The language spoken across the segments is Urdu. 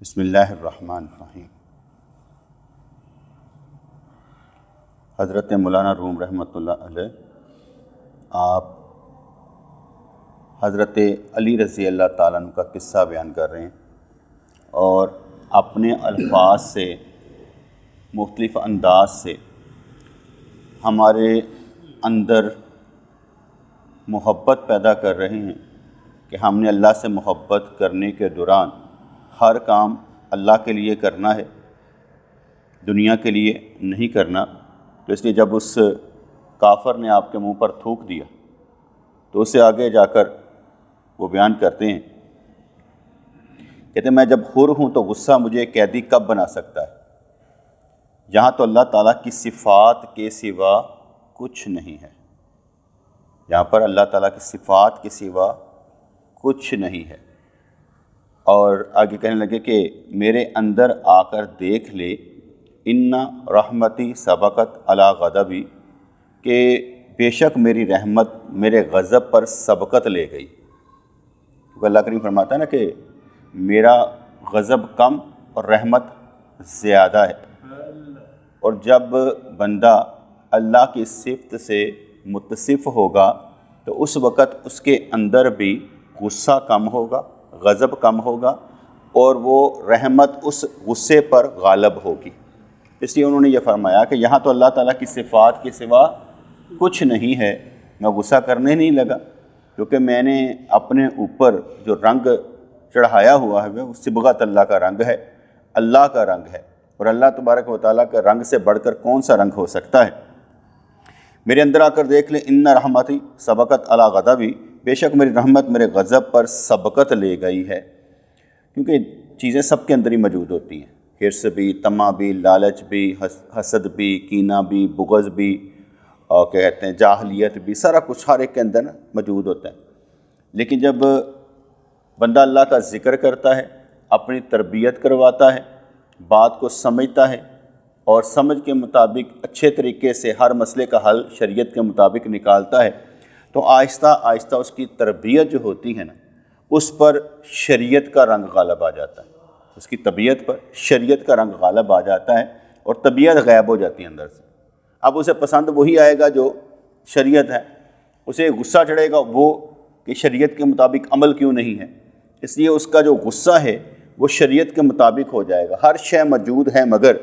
بسم اللہ الرحمن الرحیم۔ حضرت مولانا روم رحمۃ اللہ علیہ آپ حضرت علی رضی اللہ تعالیٰ عنہ کا قصہ بیان کر رہے ہیں اور اپنے الفاظ سے مختلف انداز سے ہمارے اندر محبت پیدا کر رہے ہیں کہ ہم نے اللہ سے محبت کرنے کے دوران ہر کام اللہ کے لیے کرنا ہے، دنیا کے لیے نہیں کرنا۔ تو اس لیے جب اس کافر نے آپ کے منہ پر تھوک دیا تو اس سے آگے جا کر وہ بیان کرتے ہیں، کہتے ہیں میں جب حر ہوں تو غصہ مجھے قیدی کب بنا سکتا ہے؟ یہاں تو اللہ تعالیٰ کی صفات کے سوا کچھ نہیں ہے، یہاں پر اللہ تعالیٰ کی صفات کے سوا کچھ نہیں ہے۔ اور آگے کہنے لگے کہ میرے اندر آ کر دیکھ لے، ان رحمتی سبقت علی غضبی، کہ بے شک میری رحمت میرے غضب پر سبقت لے گئی۔ کیونکہ اللہ کریم فرماتا ہے نا کہ میرا غضب کم اور رحمت زیادہ ہے، اور جب بندہ اللہ کی صفت سے متصف ہوگا تو اس وقت اس کے اندر بھی غصہ کم ہوگا، غضب کم ہوگا، اور وہ رحمت اس غصے پر غالب ہوگی۔ اس لیے انہوں نے یہ فرمایا کہ یہاں تو اللہ تعالیٰ کی صفات کے سوا کچھ نہیں ہے، میں غصہ کرنے نہیں لگا کیونکہ میں نے اپنے اوپر جو رنگ چڑھایا ہوا ہے وہ صبغت اللہ کا رنگ ہے، اللہ کا رنگ ہے، اور اللہ تبارک و تعالیٰ کا رنگ سے بڑھ کر کون سا رنگ ہو سکتا ہے۔ میرے اندر آ کر دیکھ لیں، ان رحمتی سبقت علی غضبی، بے شک میری رحمت میرے غضب پر سبقت لے گئی ہے۔ کیونکہ چیزیں سب کے اندر ہی موجود ہوتی ہیں، حرص بھی، طمع بھی، لالچ بھی، حسد بھی، کینہ بھی، بغض بھی، اور کہتے ہیں جاہلیت بھی، سارا کچھ ہر ایک کے اندر موجود ہوتا ہے۔ لیکن جب بندہ اللہ کا ذکر کرتا ہے، اپنی تربیت کرواتا ہے، بات کو سمجھتا ہے اور سمجھ کے مطابق اچھے طریقے سے ہر مسئلے کا حل شریعت کے مطابق نکالتا ہے، تو آہستہ آہستہ اس کی تربیت جو ہوتی ہے نا، اس پر شریعت کا رنگ غالب آ جاتا ہے، اس کی طبیعت پر شریعت کا رنگ غالب آ جاتا ہے اور طبیعت غائب ہو جاتی ہے اندر سے۔ اب اسے پسند وہی آئے گا جو شریعت ہے، اسے غصہ چڑھے گا وہ کہ شریعت کے مطابق عمل کیوں نہیں ہے، اس لیے اس کا جو غصہ ہے وہ شریعت کے مطابق ہو جائے گا۔ ہر شے موجود ہے مگر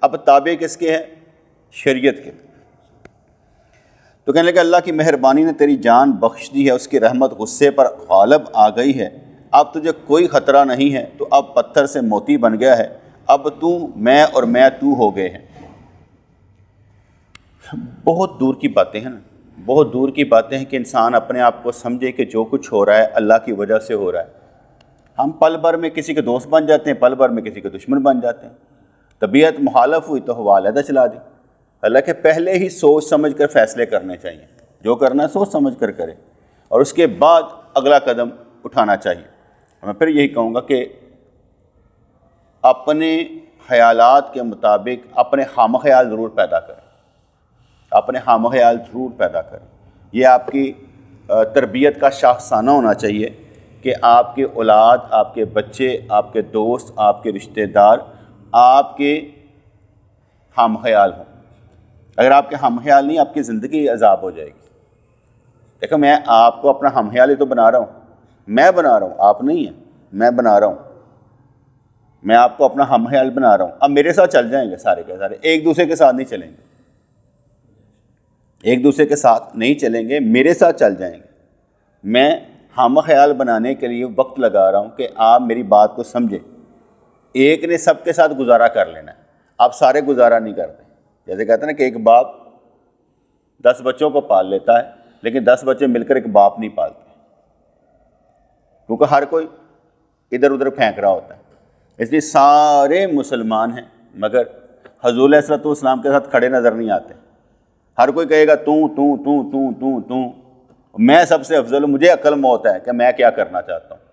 اب تابع کس کے ہے؟ شریعت کے۔ تو کہنے لگا اللہ کی مہربانی نے تیری جان بخش دی ہے، اس کی رحمت غصے پر غالب آ گئی ہے، اب تجھے کوئی خطرہ نہیں ہے، تو اب پتھر سے موتی بن گیا ہے، اب تو میں اور میں تو ہو گئے ہیں۔ بہت دور کی باتیں ہیں نا، بہت دور کی باتیں ہیں کہ انسان اپنے آپ کو سمجھے کہ جو کچھ ہو رہا ہے اللہ کی وجہ سے ہو رہا ہے۔ ہم پل بھر میں کسی کے دوست بن جاتے ہیں، پل بھر میں کسی کے دشمن بن جاتے ہیں، طبیعت مخالف ہوئی تو ہوا علیحدہ چلا دی۔ حالانکہ پہلے ہی سوچ سمجھ کر فیصلے کرنے چاہیے، جو کرنا ہے سوچ سمجھ کر کرے اور اس کے بعد اگلا قدم اٹھانا چاہیے۔ میں پھر یہی کہوں گا کہ اپنے خیالات کے مطابق اپنے خام خیال ضرور پیدا کریں، اپنے خام خیال ضرور پیدا کریں۔ یہ آپ کی تربیت کا شاخسانہ ہونا چاہیے کہ آپ کے اولاد، آپ کے بچے، آپ کے دوست، آپ کے رشتہ دار آپ کے خام خیال ہوں۔ اگر آپ کے ہم خیال نہیں، آپ کی زندگی عذاب ہو جائے گی۔ دیکھو میں آپ کو اپنا ہم خیال ہی تو بنا رہا ہوں، میں بنا رہا ہوں، آپ نہیں ہیں، میں بنا رہا ہوں، میں آپ کو اپنا ہم خیال بنا رہا ہوں۔ اب میرے ساتھ چل جائیں گے سارے کے سارے، ایک دوسرے کے ساتھ نہیں چلیں گے، ایک دوسرے کے ساتھ نہیں چلیں گے، میرے ساتھ چل جائیں گے۔ میں ہم خیال بنانے کے لیے وقت لگا رہا ہوں کہ آپ میری بات کو سمجھیں۔ ایک نے سب کے ساتھ گزارا کر لینا ہے، آپ سارے گزارا نہیں کرتے۔ جیسے کہتے ہیں نا کہ ایک باپ 10 بچوں کو پال لیتا ہے لیکن 10 بچے مل کر ایک باپ نہیں پالتے، کیونکہ ہر کوئی ادھر ادھر پھینک رہا ہوتا ہے۔ اس لیے سارے مسلمان ہیں مگر حضور علیہ الصلوۃ والسلام کے ساتھ کھڑے نظر نہیں آتے۔ ہر کوئی کہے گا تو میں سب سے افضل ہوں، مجھے عقل میں ہوتا ہے کہ میں کیا کرنا چاہتا ہوں۔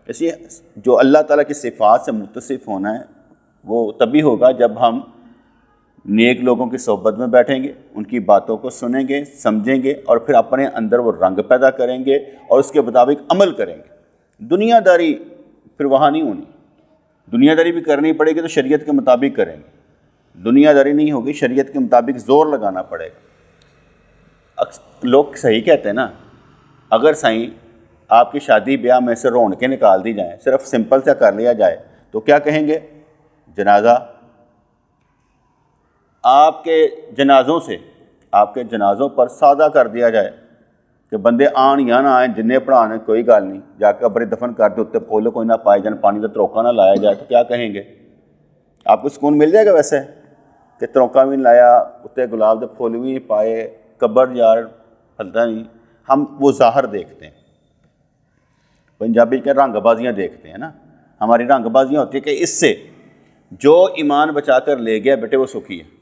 اس لیے جو اللہ تعالیٰ کی صفات سے متصف ہونا ہے وہ تبھی ہوگا جب ہم نیک لوگوں کی صحبت میں بیٹھیں گے، ان کی باتوں کو سنیں گے، سمجھیں گے، اور پھر اپنے اندر وہ رنگ پیدا کریں گے اور اس کے مطابق عمل کریں گے۔ دنیا داری پھر وہاں نہیں ہونی، دنیا داری بھی کرنی پڑے گی تو شریعت کے مطابق کریں گے، دنیا داری نہیں ہوگی شریعت کے مطابق زور لگانا پڑے گا۔ لوگ صحیح کہتے ہیں نا، اگر صحیح آپ کی شادی بیاہ میں سے رونقیں نکال دی جائیں، صرف سمپل سے کر لیا جائے تو کیا کہیں گے؟ جنازہ۔ آپ کے جنازوں پر سادہ کر دیا جائے کہ بندے آن یا نہ آئیں، جنہیں پڑھانے کوئی گل نہیں، جا کے قبر دفن کر دے، اتنے پھول کوئی نہ پائے جان، پانی کا تروکا نہ لایا جائے، تو کیا کہیں گے؟ آپ کو سکون مل جائے گا ویسے کہ تروکا بھی نہیں لایا، اتنے گلاب کے پھول بھی نہیں پائے، قبر یار پھلتا نہیں۔ ہم وہ ظاہر دیکھتے ہیں، پنجابی کے رنگ بازیاں دیکھتے ہیں نا، ہماری رنگ بازیاں ہوتی ہیں کہ اس سے جو ایمان بچا کر لے گیا بیٹے وہ سکھی ہے۔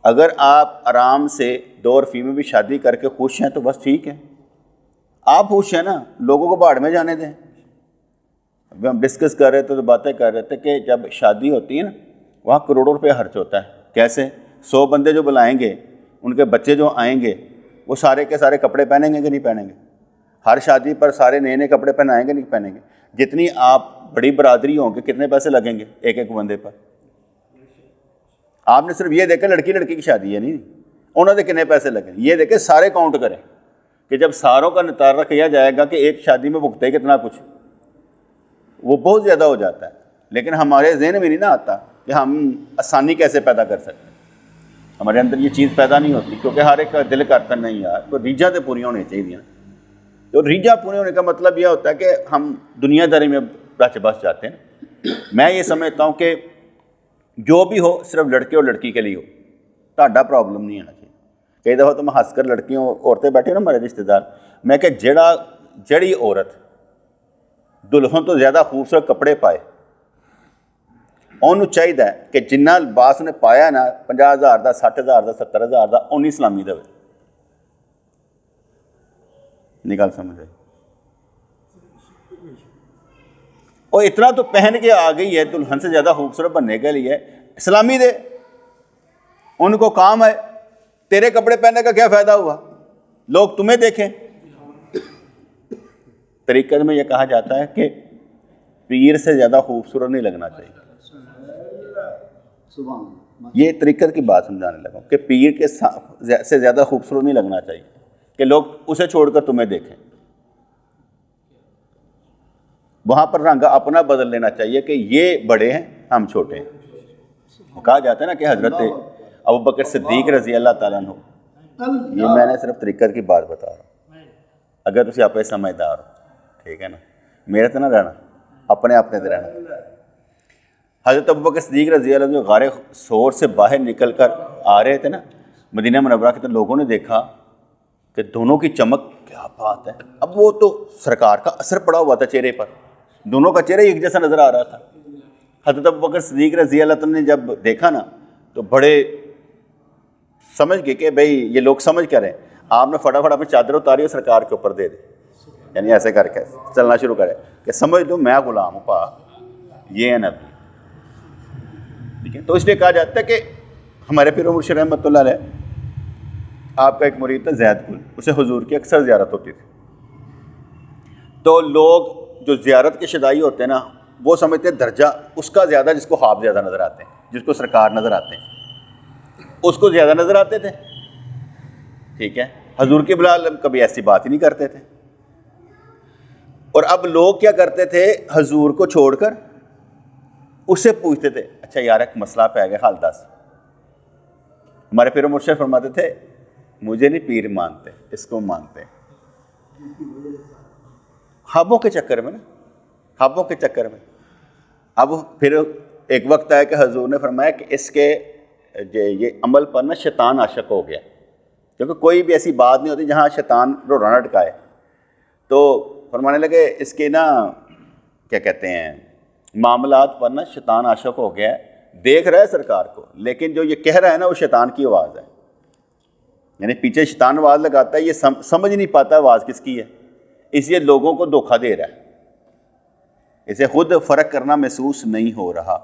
اگر آپ آرام سے 2 اور فیمے بھی شادی کر کے خوش ہیں تو بس ٹھیک ہے، آپ خوش ہیں نا، لوگوں کو بھاڑ میں جانے دیں۔ ابھی ہم ڈسکس کر رہے تھے تو باتیں کر رہے تھے کہ جب شادی ہوتی ہے نا وہاں کروڑوں روپے خرچ ہوتا ہے۔ کیسے؟ 100 بندے جو بلائیں گے، ان کے بچے جو آئیں گے، وہ سارے کے سارے کپڑے پہنیں گے کہ نہیں پہنیں گے؟ ہر شادی پر سارے نئے نئے کپڑے پہنائیں گے نہیں پہنیں گے؟ جتنی آپ بڑی برادری ہوں گے کتنے پیسے لگیں گے ایک ایک بندے پر؟ آپ نے صرف یہ دیکھا لڑکی کی شادی ہے نہیں، انہوں نے کتنے پیسے لگے، یہ دیکھیں سارے کاؤنٹ کریں کہ جب ساروں کا نطارہ کیا جائے گا کہ ایک شادی میں بھگتے کتنا کچھ، وہ بہت زیادہ ہو جاتا ہے۔ لیکن ہمارے ذہن میں نہیں نہ آتا کہ ہم آسانی کیسے پیدا کر سکتے ہیں، ہمارے اندر یہ چیز پیدا نہیں ہوتی، کیونکہ ہر ایک کا دل کرتا نہیں یار تو ریجھاں تو پوری ہونی چاہیے۔ تو ریجھاں پوری ہونے کا مطلب یہ ہوتا ہے کہ ہم دنیا داری میں رچ بس جاتے ہیں۔ میں یہ سمجھتا ہوں کہ جو بھی ہو صرف لڑکے اور لڑکی کے لیے ہو، تہاڈا پرابلم نہیں ہونا چاہیے۔ کئی دفعہ تم ہنس کر لڑکیوں عورتیں بیٹھے نا ہمارے رشتہ دار، میں کہ جڑی عورت دلہن تو زیادہ خوبصورت کپڑے پائے، انہوں چاہیے کہ جنہ لباس نے پایا نا 50,000 کا 60,000 کا 70,000 کا اونی سلامی دے۔ نہیں گل سمجھ آئی؟ اور اتنا تو پہن کے آ گئی ہے دلہن سے زیادہ خوبصورت بننے کے لیے، سلامی دے، ان کو کام ہے۔ تیرے کپڑے پہننے کا کیا فائدہ ہوا؟ لوگ تمہیں دیکھیں۔ طریقت میں یہ کہا جاتا ہے کہ پیر سے زیادہ خوبصورت نہیں لگنا چاہیے۔ یہ طریقت کی بات سمجھانے لگا کہ پیر کے سے زیادہ خوبصورت نہیں لگنا چاہیے کہ لوگ اسے چھوڑ کر تمہیں دیکھیں۔ وہاں پر رنگ اپنا بدل لینا چاہیے کہ یہ بڑے ہیں ہم چھوٹے ہیں۔ کہا جاتا ہے نا کہ حضرت ابوبکر صدیق رضی اللہ تعالیٰ عنہ، یہ میں نے صرف طریقت کی بات بتا رہا ہوں، اگر تسی آپ سمجھدار ہو، ٹھیک ہے نا، میرے تو نہ رہنا، اپنے تے رہنا۔ حضرت ابوبکر صدیق رضی اللہ عنہ غار ثور سے باہر نکل کر آ رہے تھے نا مدینہ منورہ کے، تو لوگوں نے دیکھا کہ دونوں کی چمک، کیا بات ہے۔ اب وہ تو سرکار کا اثر پڑا ہوا تھا چہرے پر، دونوں کا چہرہ ایک جیسا نظر آ رہا تھا۔ حضرت ابوبکر صدیق رضی اللہ عنہ نے جب دیکھا نا تو بڑے سمجھ گئے کہ بھئی یہ لوگ سمجھ کر ہیں۔ آپ نے فٹافٹ اپنی چادر اتاری اور سرکار کے اوپر دے دی، یعنی ایسے کر کے چلنا شروع کرے کہ سمجھ لو میں غلام ہوں پا، یہ ہے نبی، ٹھیک ہے۔ تو اس لیے کہا جاتا ہے کہ ہمارے پیر مرشد رحمۃ اللہ علیہ، آپ کا ایک مرید تھا زید گل، اسے حضور کی اکثر زیارت ہوتی تھی، تو لوگ جو زیارت کے شدائی ہوتے ہیں نا وہ سمجھتے ہیں درجہ اس کا زیادہ جس کو خواب زیادہ نظر آتے ہیں، جس کو سرکار نظر آتے ہیں اس کو زیادہ نظر آتے تھے، ٹھیک ہے۔ حضور کے بلال کبھی ایسی بات ہی نہیں کرتے تھے۔ اور اب لوگ کیا کرتے تھے، حضور کو چھوڑ کر اس سے پوچھتے تھے، اچھا یار ایک مسئلہ پہ گیا حال دس۔ ہمارے پیر مرشد فرماتے تھے مجھے نہیں پیر مانتے، اس کو مانتے ہیں۔ خوابوں کے چکر میں نا، خوابوں کے چکر میں۔ اب پھر ایک وقت آیا کہ حضور نے فرمایا کہ اس کے یہ عمل پر نا شیطان عاشق ہو گیا، کیونکہ کوئی بھی ایسی بات نہیں ہوتی جہاں شیطان رونا اٹکائے۔ تو فرمانے لگے اس کے نا کیا کہتے ہیں معاملات پر نا شیطان عاشق ہو گیا ہے، دیکھ رہا ہے سرکار کو لیکن جو یہ کہہ رہا ہے نا وہ شیطان کی آواز ہے، یعنی پیچھے شیطان آواز لگاتا ہے، یہ سمجھ نہیں پاتا آواز کس کی ہے، اس لیے لوگوں کو دھوکہ دے رہا ہے، اسے خود فرق کرنا محسوس نہیں ہو رہا۔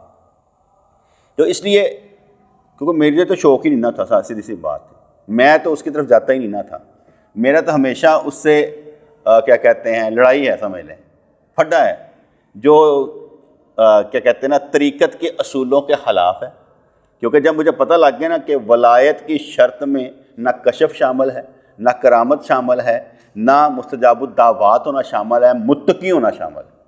تو اس لیے کیونکہ میرے تو شوق ہی نہیں نہ تھا، سیدھی سی بات، میں تو اس کی طرف جاتا ہی نہیں نہ تھا، میرا تو ہمیشہ اس سے کیا کہتے ہیں لڑائی ہے، سمجھ لیں پھڈا ہے، جو کیا کہتے ہیں نا طریقت کے اصولوں کے خلاف ہے، کیونکہ جب مجھے پتہ لگ گیا نا کہ ولایت کی شرط میں نہ کشف شامل ہے، نہ کرامت شامل ہے، نہ مستجاب الدعوات ہونا شامل ہے، متقی ہونا شامل ہے،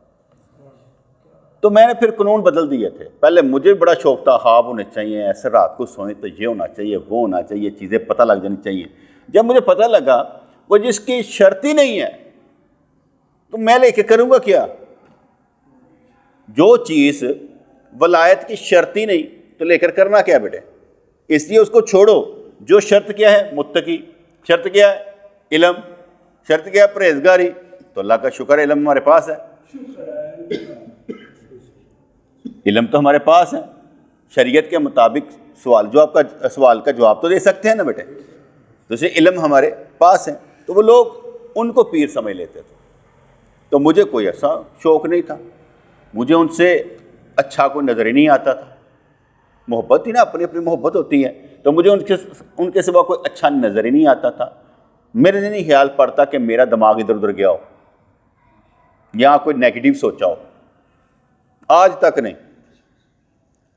تو میں نے پھر قانون بدل دیے تھے۔ پہلے مجھے بڑا شوق تھا خواب ہونے چاہیے، ایسے رات کو سوئیں تو یہ ہونا چاہیے، وہ ہونا چاہیے، چیزیں پتہ لگ جانی چاہیے۔ جب مجھے پتہ لگا وہ جس کی شرط ہی نہیں ہے تو میں لے کے کروں گا کیا؟ جو چیز ولایت کی شرط ہی نہیں تو لے کر کرنا کیا بیٹے؟ اس لیے اس کو چھوڑو۔ جو شرط کیا ہے؟ متقی۔ شرط کیا ہے؟ علم۔ شرط کیا ہے؟ پرہیزگاری۔ تو اللہ کا شکر ہے علم ہمارے پاس ہے، علم تو ہمارے پاس ہے، شریعت کے مطابق سوال کا جواب تو دے سکتے ہیں نا بیٹے، تو اسے علم ہمارے پاس ہے۔ تو وہ لوگ ان کو پیر سمجھ لیتے تھے، تو مجھے کوئی ایسا شوق نہیں تھا، مجھے ان سے اچھا کوئی نظر ہی نہیں آتا تھا۔ محبت ہی نا، اپنی اپنی محبت ہوتی ہے، تو مجھے ان کے سوا کوئی اچھا نظر ہی نہیں آتا تھا۔ میرے نہیں خیال پڑتا کہ میرا دماغ ادھر ادھر گیا ہو، یہاں کوئی نیگیٹو سوچا ہو، آج تک نہیں،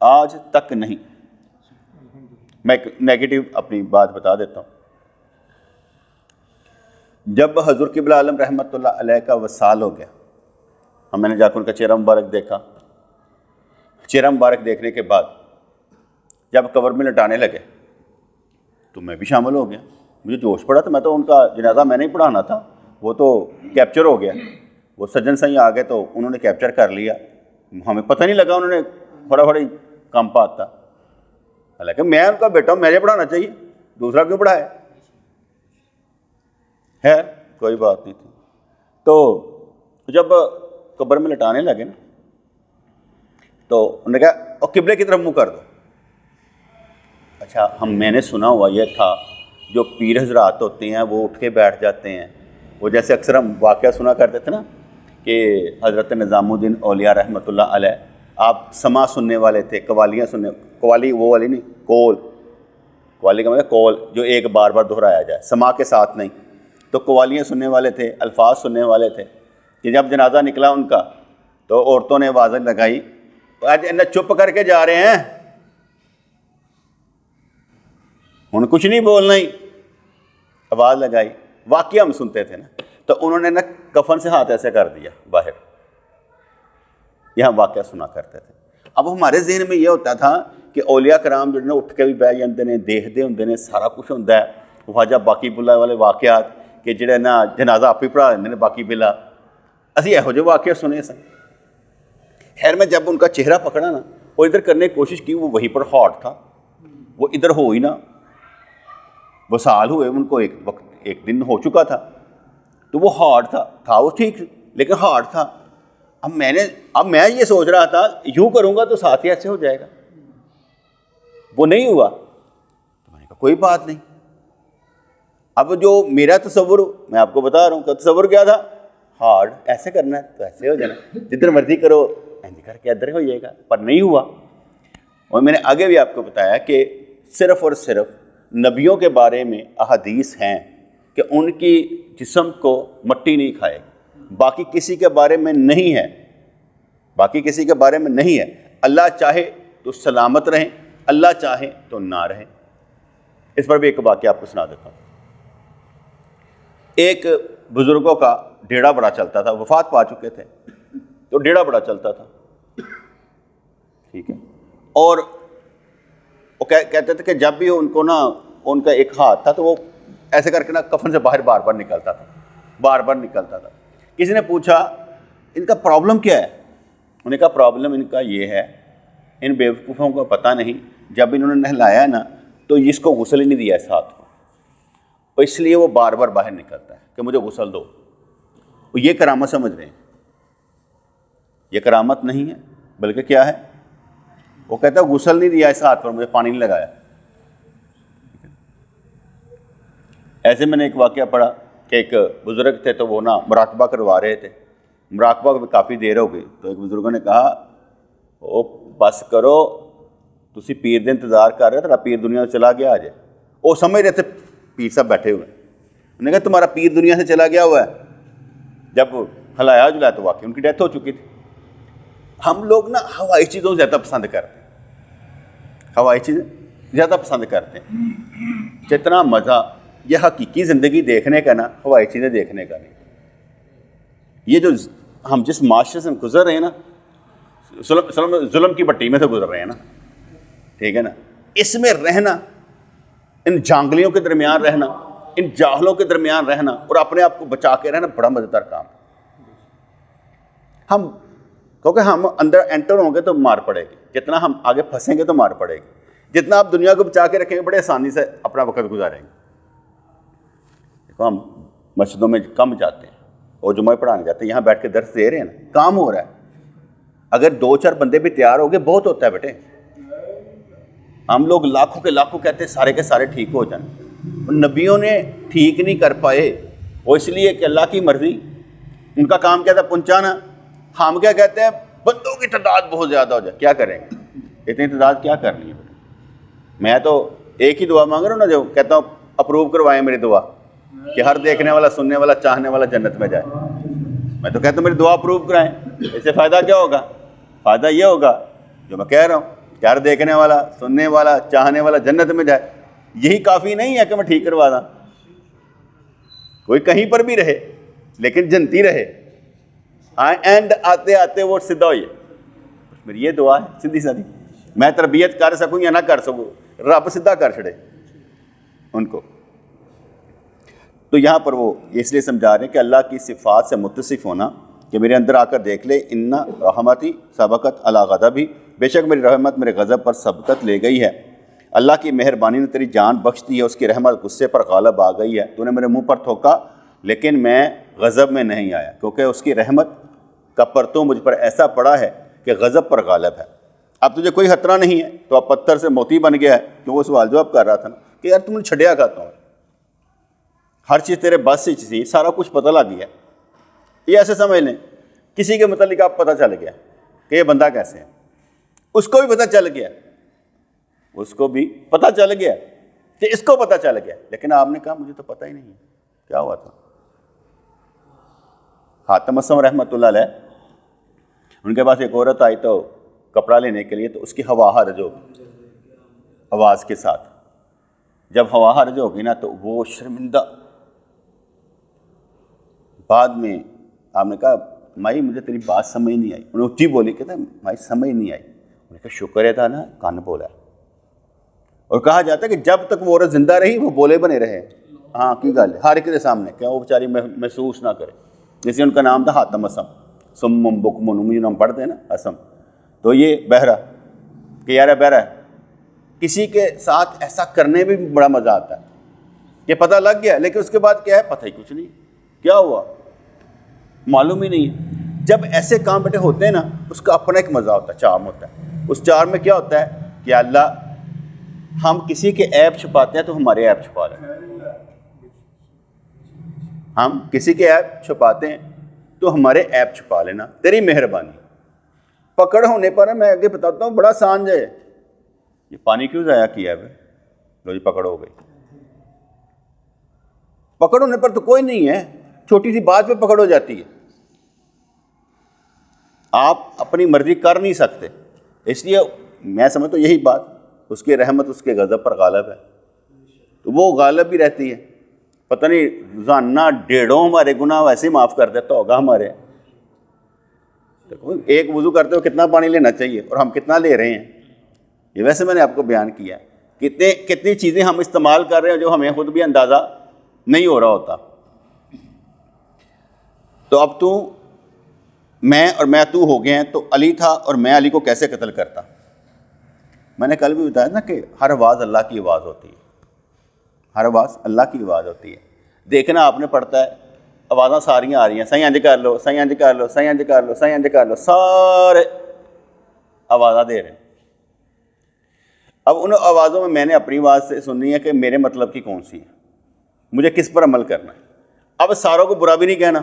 آج تک نہیں۔ میں نیگیٹو اپنی بات بتا دیتا ہوں۔ جب حضور قبلہ عالم رحمۃ اللہ علیہ کا وصال ہو گیا، میں نے جا کر ان کا چہرہ مبارک دیکھا۔ چہرہ مبارک دیکھنے کے بعد جب قبر میں لٹانے لگے تو میں بھی شامل ہو گیا۔ مجھے جوش پڑا تھا، میں تو ان کا جنازہ میں نہیں پڑھانا تھا، وہ تو کیپچر ہو گیا، وہ سجن سائیں آ گئے تو انہوں نے کیپچر کر لیا، ہمیں پتہ نہیں لگا، انہوں نے بڑا کم پاتا، حالانکہ میں ان کا بیٹا ہوں، مجھے پڑھانا چاہیے، دوسرا کیوں پڑھائے؟ ہے کوئی بات نہیں تھی۔ تو جب قبر میں لٹانے لگے نا تو انہوں نے کہا اور قبلے کی طرف منہ کر دو۔ اچھا، میں نے سنا ہوا یہ تھا جو پیر حضرات ہوتے ہیں وہ اٹھ کے بیٹھ جاتے ہیں، وہ جیسے اکثر ہم واقعہ سنا کرتے تھے نا کہ حضرت نظام الدین اولیاء رحمۃ اللہ علیہ آپ سما سننے والے تھے، قوالیاں سننے، قوالی وہ والی نہیں، کول، قوالی کا مطلب کول جو ایک بار بار دہرایا جائے، سما کے ساتھ نہیں، تو قوالیاں سننے والے تھے، الفاظ سننے والے تھے کہ جب جنازہ نکلا ان کا تو عورتوں نے آواز لگائی آج چپ کر کے جا رہے ہیں، انہوں نے کچھ نہیں بولنا ہی، آواز لگائی۔ واقعہ ہم سنتے تھے نا، تو انہوں نے نا کفن سے ہاتھ ایسے کر دیا باہر، یہ ہم واقعہ سنا کرتے تھے۔ اب ہمارے ذہن میں یہ ہوتا تھا کہ اولیاء کرام جو اٹھ کے بھی بہ جاتے ہیں، دیکھتے ہوں نے، سارا کچھ ہوتا ہے، خواجہ باقی بلا والے واقعات کہ جڑے نا جنازہ آپ ہی پڑھا دیں باقی بلا، اسی یہو جہے واقعہ سنے سن۔ خیر میں جب ان کا چہرہ پکڑا نا، وہ ادھر کرنے کی کوشش کی، وہ وہیں پر ہارٹ تھا، وہ ادھر ہو ہی نا، وصال ہوئے ان کو ایک دن ہو چکا تھا، تو وہ ہارڈ تھا وہ ٹھیک، لیکن ہارڈ تھا۔ اب میں یہ سوچ رہا تھا یوں کروں گا تو ساتھ ہی ایسے ہو جائے گا، وہ نہیں ہوا، تو میں نے کہا کوئی بات نہیں۔ اب جو میرا تصور، میں آپ کو بتا رہا ہوں کہ تصور کیا تھا، ہارڈ ایسے کرنا ہے تو ایسے ہو جانا، جدھر مرضی کرو ایسے کر کے ادھر ہو جائے گا، پر نہیں ہوا۔ اور میں نے آگے بھی آپ کو بتایا کہ صرف اور صرف نبیوں کے بارے میں احادیث ہیں کہ ان کی جسم کو مٹی نہیں کھائے گی، باقی کسی کے بارے میں نہیں ہے، باقی کسی کے بارے میں نہیں ہے۔ اللہ چاہے تو سلامت رہیں، اللہ چاہے تو نہ رہیں۔ اس پر بھی ایک واقعہ آپ کو سنا دیتا ہوں۔ ایک بزرگوں کا ڈیڑا بڑا چلتا تھا، وفات پا چکے تھے، تو ڈیڑا بڑا چلتا تھا، ٹھیک ہے، اور وہ کہتے تھے کہ جب بھی ان کو نا ان کا ایک ہاتھ تھا تو وہ ایسے کر کے نا کفن سے باہر بار بار نکلتا تھا۔ کسی نے پوچھا ان کا پرابلم کیا ہے؟ انہوں نے کہا پرابلم ان کا یہ ہے، ان بیوقوفوں کو پتہ نہیں، جب انہوں نے نہلایا نا تو اس کو غسل ہی نہیں دیا اس ہاتھ کو، اور اس لیے وہ بار بار باہر نکلتا ہے کہ مجھے غسل دو۔ وہ یہ کرامت سمجھ رہے ہیں، یہ کرامت نہیں ہے، بلکہ کیا ہے؟ وہ کہتا ہے غسل نہیں دیا اس ہاتھ پر، مجھے پانی نہیں لگایا۔ ایسے میں نے ایک واقعہ پڑھا کہ ایک بزرگ تھے تو وہ نا مراقبہ کروا رہے تھے، مراقبہ میں کافی دیر ہو گئی، تو ایک بزرگوں نے کہا او بس کرو، تسی پیر دے انتظار کر رہے تھا، پیر دنیا سے چلا گیا آج۔ وہ سمجھ رہے تھے پیر صاحب بیٹھے ہوئے، انہوں نے کہا تمہارا پیر دنیا سے چلا گیا ہوا ہے۔ جب ہلایا جلایا تو واقعی ان کی ڈیتھ ہو چکی تھی۔ ہم لوگ نا ہوائی چیزوں کو زیادہ پسند کرتے ہیں، ہوائی چیزیں زیادہ پسند کرتے ہیں. جتنا مزہ یہ حقیقی زندگی دیکھنے کا نا ہوائی چیزیں دیکھنے کا نہیں. یہ جو ہم جس معاشرے سے گزر رہے ہیں نا، ظلم کی بٹی میں سے گزر رہے ہیں نا، ٹھیک ہے نا، اس میں رہنا، ان جانگلیوں کے درمیان رہنا، ان جاہلوں کے درمیان رہنا اور اپنے آپ کو بچا کے رہنا بڑا مزیدار کام ہے. ہم کیونکہ ہم اندر انٹر ہوں گے تو مار پڑے گی، جتنا ہم آگے پھنسیں گے تو مار پڑے گی، جتنا آپ دنیا کو بچا کے رکھیں گے بڑے آسانی سے اپنا وقت گزاریں گے. دیکھو ہم مسجدوں میں کم جاتے ہیں اور جمعہ پڑھانے جاتے ہیں، یہاں بیٹھ کے درس دے رہے ہیں نا، کام ہو رہا ہے. اگر 2-4 بندے بھی تیار ہو گئے بہت ہوتا ہے بیٹے. ہم لوگ لاکھوں کے لاکھوں کہتے ہیں سارے کے سارے ٹھیک ہو جائیں. نبیوں نے ٹھیک نہیں کر پائے، وہ اس لیے کہ اللہ کی مرضی، ان کا کام کیا تھا؟ پہنچانا. ہم کیا کہتے ہیں؟ بندوں کی تعداد بہت زیادہ ہو جائے. کیا کریں گے اتنی تعداد؟ کیا کرنی ہے؟ میں تو ایک ہی دعا مانگ رہا ہوں نا، جو کہتا ہوں اپروو کروائیں میری دعا، کہ ہر دیکھنے والا، سننے والا، چاہنے والا جنت میں جائے. میں تو کہتا ہوں میری دعا اپروو کرائیں. اس سے فائدہ کیا ہوگا؟ فائدہ یہ ہوگا جو میں کہہ رہا ہوں کہ ہر دیکھنے والا، سننے والا، چاہنے والا جنت میں جائے. یہی کافی نہیں ہے کہ میں ٹھیک کروا دوں، کوئی کہیں پر بھی رہے لیکن جنتی رہے، اینڈ آتے آتے وہ سیدھا ہوئے. میری یہ دعا ہے سیدھی سادھی. میں تربیت کر سکوں یا نہ کر سکوں، رب سیدھا کر چھڑے ان کو. تو یہاں پر وہ اس لیے سمجھا رہے ہیں کہ اللہ کی صفات سے متصف ہونا، کہ میرے اندر آ کر دیکھ لے، ان رحمتی سبقت علی غضبی، بے شک میری رحمت میرے غضب پر سبقت لے گئی ہے. اللہ کی مہربانی نے تیری جان بخش دی ہے، اس کی رحمت غصے پر غالب آ گئی ہے. تو نے میرے منہ پر تھوکا لیکن میں غضب میں نہیں آیا، کیونکہ اس کی رحمت کا پرتو مجھ پر ایسا پڑا ہے کہ غضب پر غالب ہے. اب تجھے کوئی خطرہ نہیں ہے تو اب پتھر سے موتی بن گیا ہے. کہ وہ سوال جواب کر رہا تھا نا کہ یار تم نے چھڑیا کہتا ہوں، ہر چیز تیرے بس سے چیز، سارا کچھ پتہ لگ گیا. یہ ایسے سمجھ لیں کسی کے متعلق آپ پتہ چل گیا کہ یہ بندہ کیسے ہے، اس کو بھی پتہ چل گیا، اس کو بھی پتہ چل گیا کہ اس کو پتہ چل گیا، لیکن آپ نے کہا مجھے تو پتہ ہی نہیں ہے کیا ہوا تھا. حاتم اسم رحمۃ اللہ علیہ، ان کے پاس ایک عورت آئی تو کپڑا لینے کے لیے، تو اس کی ہوا حرج ہو گئی آواز کے ساتھ. جب ہوا حرج ہو گئی نا تو وہ شرمندہ. بعد میں آپ نے کہا مائی مجھے تیری بات سمجھ نہیں آئی. انہوں نے اچھی بولی، کہتا مائی سمجھ نہیں آئی. انہوں نے کہا شکر ہے تھا نا کان بولا ہے. اور کہا جاتا ہے کہ جب تک وہ عورت زندہ رہی وہ بولے بنے رہے. ہاں کی گل ہے ہر ایک کے سامنے، کہ وہ بیچاری محسوس نہ کرے. جیسے ان کا نام تھا حاتم اسم، سمم بکم عمی، نام پڑھتے ہیں نا اسم. تو یہ بہرا کہ یار بہرا ہے. کسی کے ساتھ ایسا کرنے میں بھی بڑا مزہ آتا ہے کہ پتہ لگ گیا لیکن اس کے بعد کیا ہے پتہ ہی کچھ نہیں، کیا ہوا معلوم ہی نہیں ہے. جب ایسے کام بیٹے ہوتے ہیں نا اس کا اپنا ایک مزہ ہوتا ہے، چارم ہوتا ہے. اس چارم میں کیا ہوتا ہے کہ اللہ ہم کسی کے عیب چھپاتے ہیں تو ہمارے عیب چھپا رہے ہیں. ہم کسی کے عیب چھپاتے ہیں تو ہمارے عیب چھپا لینا تیری مہربانی. پکڑ ہونے پر میں آگے بتاتا ہوں بڑا آسان ہے. یہ پانی کیوں ضائع کیا ہے؟ لو جی پکڑ ہو گئی. پکڑ ہونے پر تو کوئی نہیں ہے، چھوٹی سی بات پہ پکڑ ہو جاتی ہے. آپ اپنی مرضی کر نہیں سکتے، اس لیے میں سمجھتا ہوں یہی بات، اس کی رحمت اس کے غضب پر غالب ہے تو وہ غالب بھی رہتی ہے. پتہ نہیں روزانہ ڈیڑھوں ہمارے گناہ ویسے ہی معاف کر دیتا ہوگا ہمارے. ایک وضو کرتے ہو کتنا پانی لینا چاہیے اور ہم کتنا لے رہے ہیں، یہ ویسے میں نے آپ کو بیان کیا. کتنی چیزیں ہم استعمال کر رہے ہیں جو ہمیں خود بھی اندازہ نہیں ہو رہا ہوتا. تو اب تو میں اور میں تو ہو گئے ہیں، تو علی تھا اور میں علی کو کیسے قتل کرتا. میں نے کل بھی بتایا نا کہ ہر آواز اللہ کی آواز ہوتی ہے، ہر آواز اللہ کی آواز ہوتی ہے. دیکھنا آپ نے پڑتا ہے آوازاں ساریاں آ رہی ہیں، سائیں انج کر لو، سائیں انج کر لو، سائیں انج کر لو، سائیں انج کر لو، سارے آوازاں دے رہے ہیں. اب ان آوازوں میں نے اپنی آواز سے سننی ہے کہ میرے مطلب کی کون سی ہے، مجھے کس پر عمل کرنا ہے. اب ساروں کو برا بھی نہیں کہنا،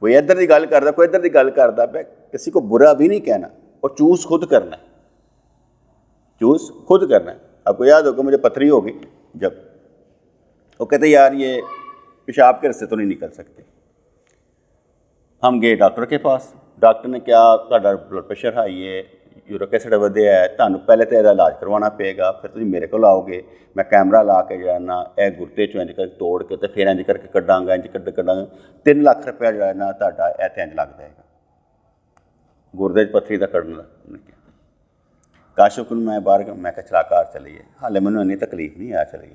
کوئی ادھر کی گل کرتا کوئی ادھر کی گل کرتا، کسی کو برا بھی نہیں کہنا اور چوز خود کرنا ہے، چوز خود کرنا ہے. آپ کو یاد ہوگا مجھے پتھری ہوگی جب وہ کہتے یار یہ پیشاب کے رستے تو نہیں نکل سکتے. ہم گئے ڈاکٹر کے پاس، ਡਾਕਟਰ ਨੇ ਕਿਹਾ ਤੁਹਾਡਾ ਬਲੱਡ ਪ੍ਰੈਸ਼ਰ ਹਾਈ ਹੈ, ਯੂਰਿਕ ਐਸਿਡ ਵਧਿਆ ਹੈ, ਤੁਹਾਨੂੰ ਪਹਿਲੇ ਤਾਂ ਇਹਦਾ ਇਲਾਜ ਕਰਵਾਉਣਾ ਪਏਗਾ, ਫਿਰ ਤੁਸੀਂ ਮੇਰੇ ਕੋਲ ਆਓਗੇ, ਮੈਂ ਕੈਮਰਾ ਲਾ ਕੇ ਜਿਹੜਾ ਨਾ ਇਹ ਗੁਰਦੇ 'ਚੋਂ ਇੰਝ ਕਰਕੇ ਤੋੜ ਕੇ ਤੇ ਫਿਰ ਇੰਝ ਕਰਕੇ ਕੱਢਾਂਗਾ, ਇੰਝ ਕੱਢਾਂਗਾ, 3 ਲੱਖ ਰੁਪਇਆ ਜਿਹੜਾ ਨਾ ਤੁਹਾਡਾ ਇਹ ਤੇ ਇੰਝ ਲੱਗ ਜਾਏਗਾ ਗੁਰਦੇ 'ਚ ਪੱਥਰੀ ਦਾ ਕੱਢਣ ਦਾ। ਕਾਸ਼ਿਫ ਨੂੰ ਮੈਂ ਬਾਹਰ ਮੈਂ ਕਿਹਾ ਚਲਾ ਘਰ ਚਲੀਏ, ਹਾਲੇ ਮੈਨੂੰ ਇੰਨੀ ਤਕਲੀਫ ਨਹੀਂ ਆ ਚਲੀਏ,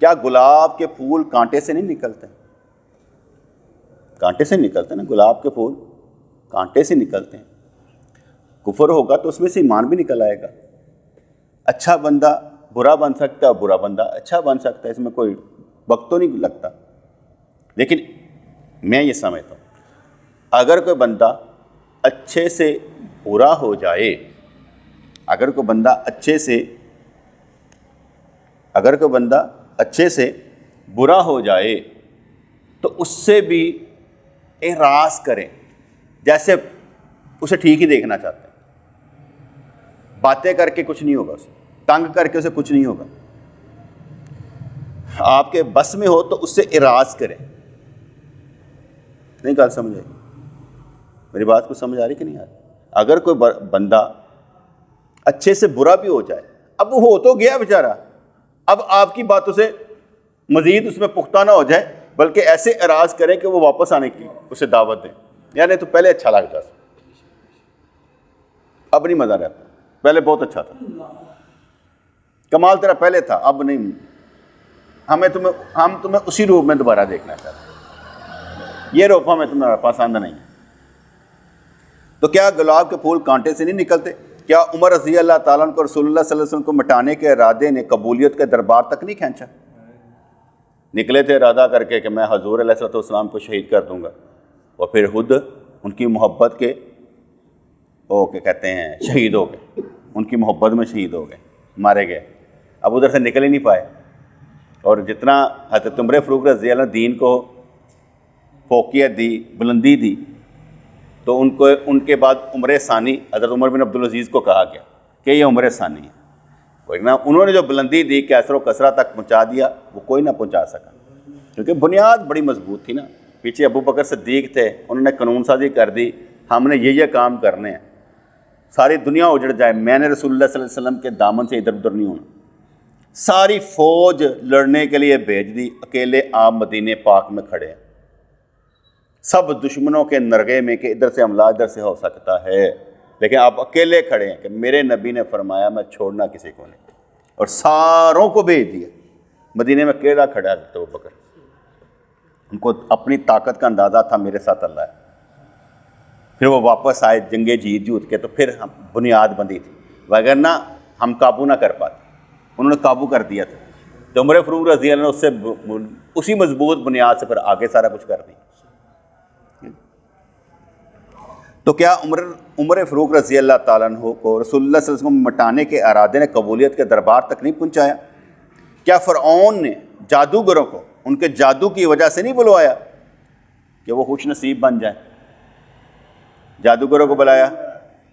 کیا گلاب کے پھول کانٹے سے نہیں نکلتے؟ کانٹے سے نکلتے نا، گلاب کے پھول کانٹے سے نکلتے ہیں۔ کفر ہوگا تو اس میں سے ایمان بھی نکل آئے گا۔ اچھا بندہ برا بن سکتا ہے، برا بندہ اچھا بن سکتا ہے، اس میں کوئی وقت تو نہیں لگتا۔ لیکن میں یہ سمجھتا ہوں اگر کوئی بندہ اچھے سے برا ہو جائے، اگر کوئی بندہ اچھے سے برا ہو جائے تو اس سے بھی اعراض کریں، جیسے اسے ٹھیک ہی دیکھنا چاہتے ہیں۔ باتیں کر کے کچھ نہیں ہوگا، اسے تنگ کر کے اسے کچھ نہیں ہوگا۔ آپ کے بس میں ہو تو اس سے اعراض کریں۔ نہیں گل سمجھ آئی؟ میری بات کو سمجھ آ رہی کہ نہیں آ رہی؟ اگر کوئی بندہ اچھے سے برا بھی ہو جائے، اب وہ ہو تو گیا بیچارہ، اب آپ کی باتوں سے مزید اس میں پختہ نہ ہو جائے، بلکہ ایسے اعراض کریں کہ وہ واپس آنے کی اسے دعوت دیں۔ یعنی تو پہلے اچھا لگتا تھا، اب نہیں مزہ رہتا، پہلے بہت اچھا تھا، کمال تیرا پہلے تھا، اب نہیں، ہم تمہیں اسی روپ میں دوبارہ دیکھنا چاہتے ہیں، یہ روپ ہمیں تمہارا پسند نہیں۔ تو کیا گلاب کے پھول کانٹے سے نہیں نکلتے؟ کیا عمر رضی اللہ تعالیٰ عنہ کو رسول اللہ صلی اللہ علیہ وسلم کو مٹانے کے ارادے نے قبولیت کے دربار تک نہیں کھینچا؟ نکلے تھے ارادہ کر کے کہ میں حضور علیہ السلام کو شہید کر دوں گا، اور پھر خود ان کی محبت کے کیا کہتے ہیں شہید ہو گئے، ان کی محبت میں شہید ہو گئے، مارے گئے۔ اب ادھر سے نکل ہی نہیں پائے، اور جتنا حضرت عمر فاروق رضی اللہ عنہ دین کو فوقیت دی، بلندی دی، تو ان کے بعد عمر ثانی حضرت عمر بن عبدالعزیز کو کہا گیا کہ یہ عمر ثانی ہے۔ ورنہ انہوں نے جو بلندی دی کیسر و کسرہ تک پہنچا دیا، وہ کوئی نہ پہنچا سکا، کیونکہ بنیاد بڑی مضبوط تھی نا۔ پیچھے ابو بکر صدیق تھے، انہوں نے قانون سازی کر دی، ہم نے یہ کام کرنے ہیں، ساری دنیا اجڑ جائے، میں نے رسول اللہ صلی اللہ علیہ وسلم کے دامن سے ادھر ادھر نہیں ہونا۔ ساری فوج لڑنے کے لیے بھیج دی، اکیلے آپ مدینے پاک میں کھڑے ہیں، سب دشمنوں کے نرغے میں کہ ادھر سے حملہ ادھر سے ہو سکتا ہے، لیکن آپ اکیلے کھڑے ہیں کہ میرے نبی نے فرمایا میں چھوڑنا کسی کو نہیں، اور ساروں کو بھیج دیا۔ مدینے میں اکیلا کھڑا ہے ابو بکر، ان کو اپنی طاقت کا اندازہ تھا میرے ساتھ اللہ ہے۔ پھر وہ واپس آئے جنگیں جیت کے، تو پھر ہم بنیاد بندی تھی، وگرنہ ہم قابو نہ کر پاتے، انہوں نے قابو کر دیا تھا۔ تو عمر فاروق رضی اللہ عنہ اس سے اسی مضبوط بنیاد سے پھر آگے سارا کچھ کر دیا۔ تو کیا عمر فاروق رضی اللہ تعالیٰ عنہ کو رسول اللہ صلی اللہ علیہ وسلم مٹانے کے ارادے نے قبولیت کے دربار تک نہیں پہنچایا؟ کیا فرعون نے جادوگروں کو ان کے جادو کی وجہ سے نہیں بلوایا کہ وہ خوش نصیب بن جائیں؟ جادوگروں کو بلایا،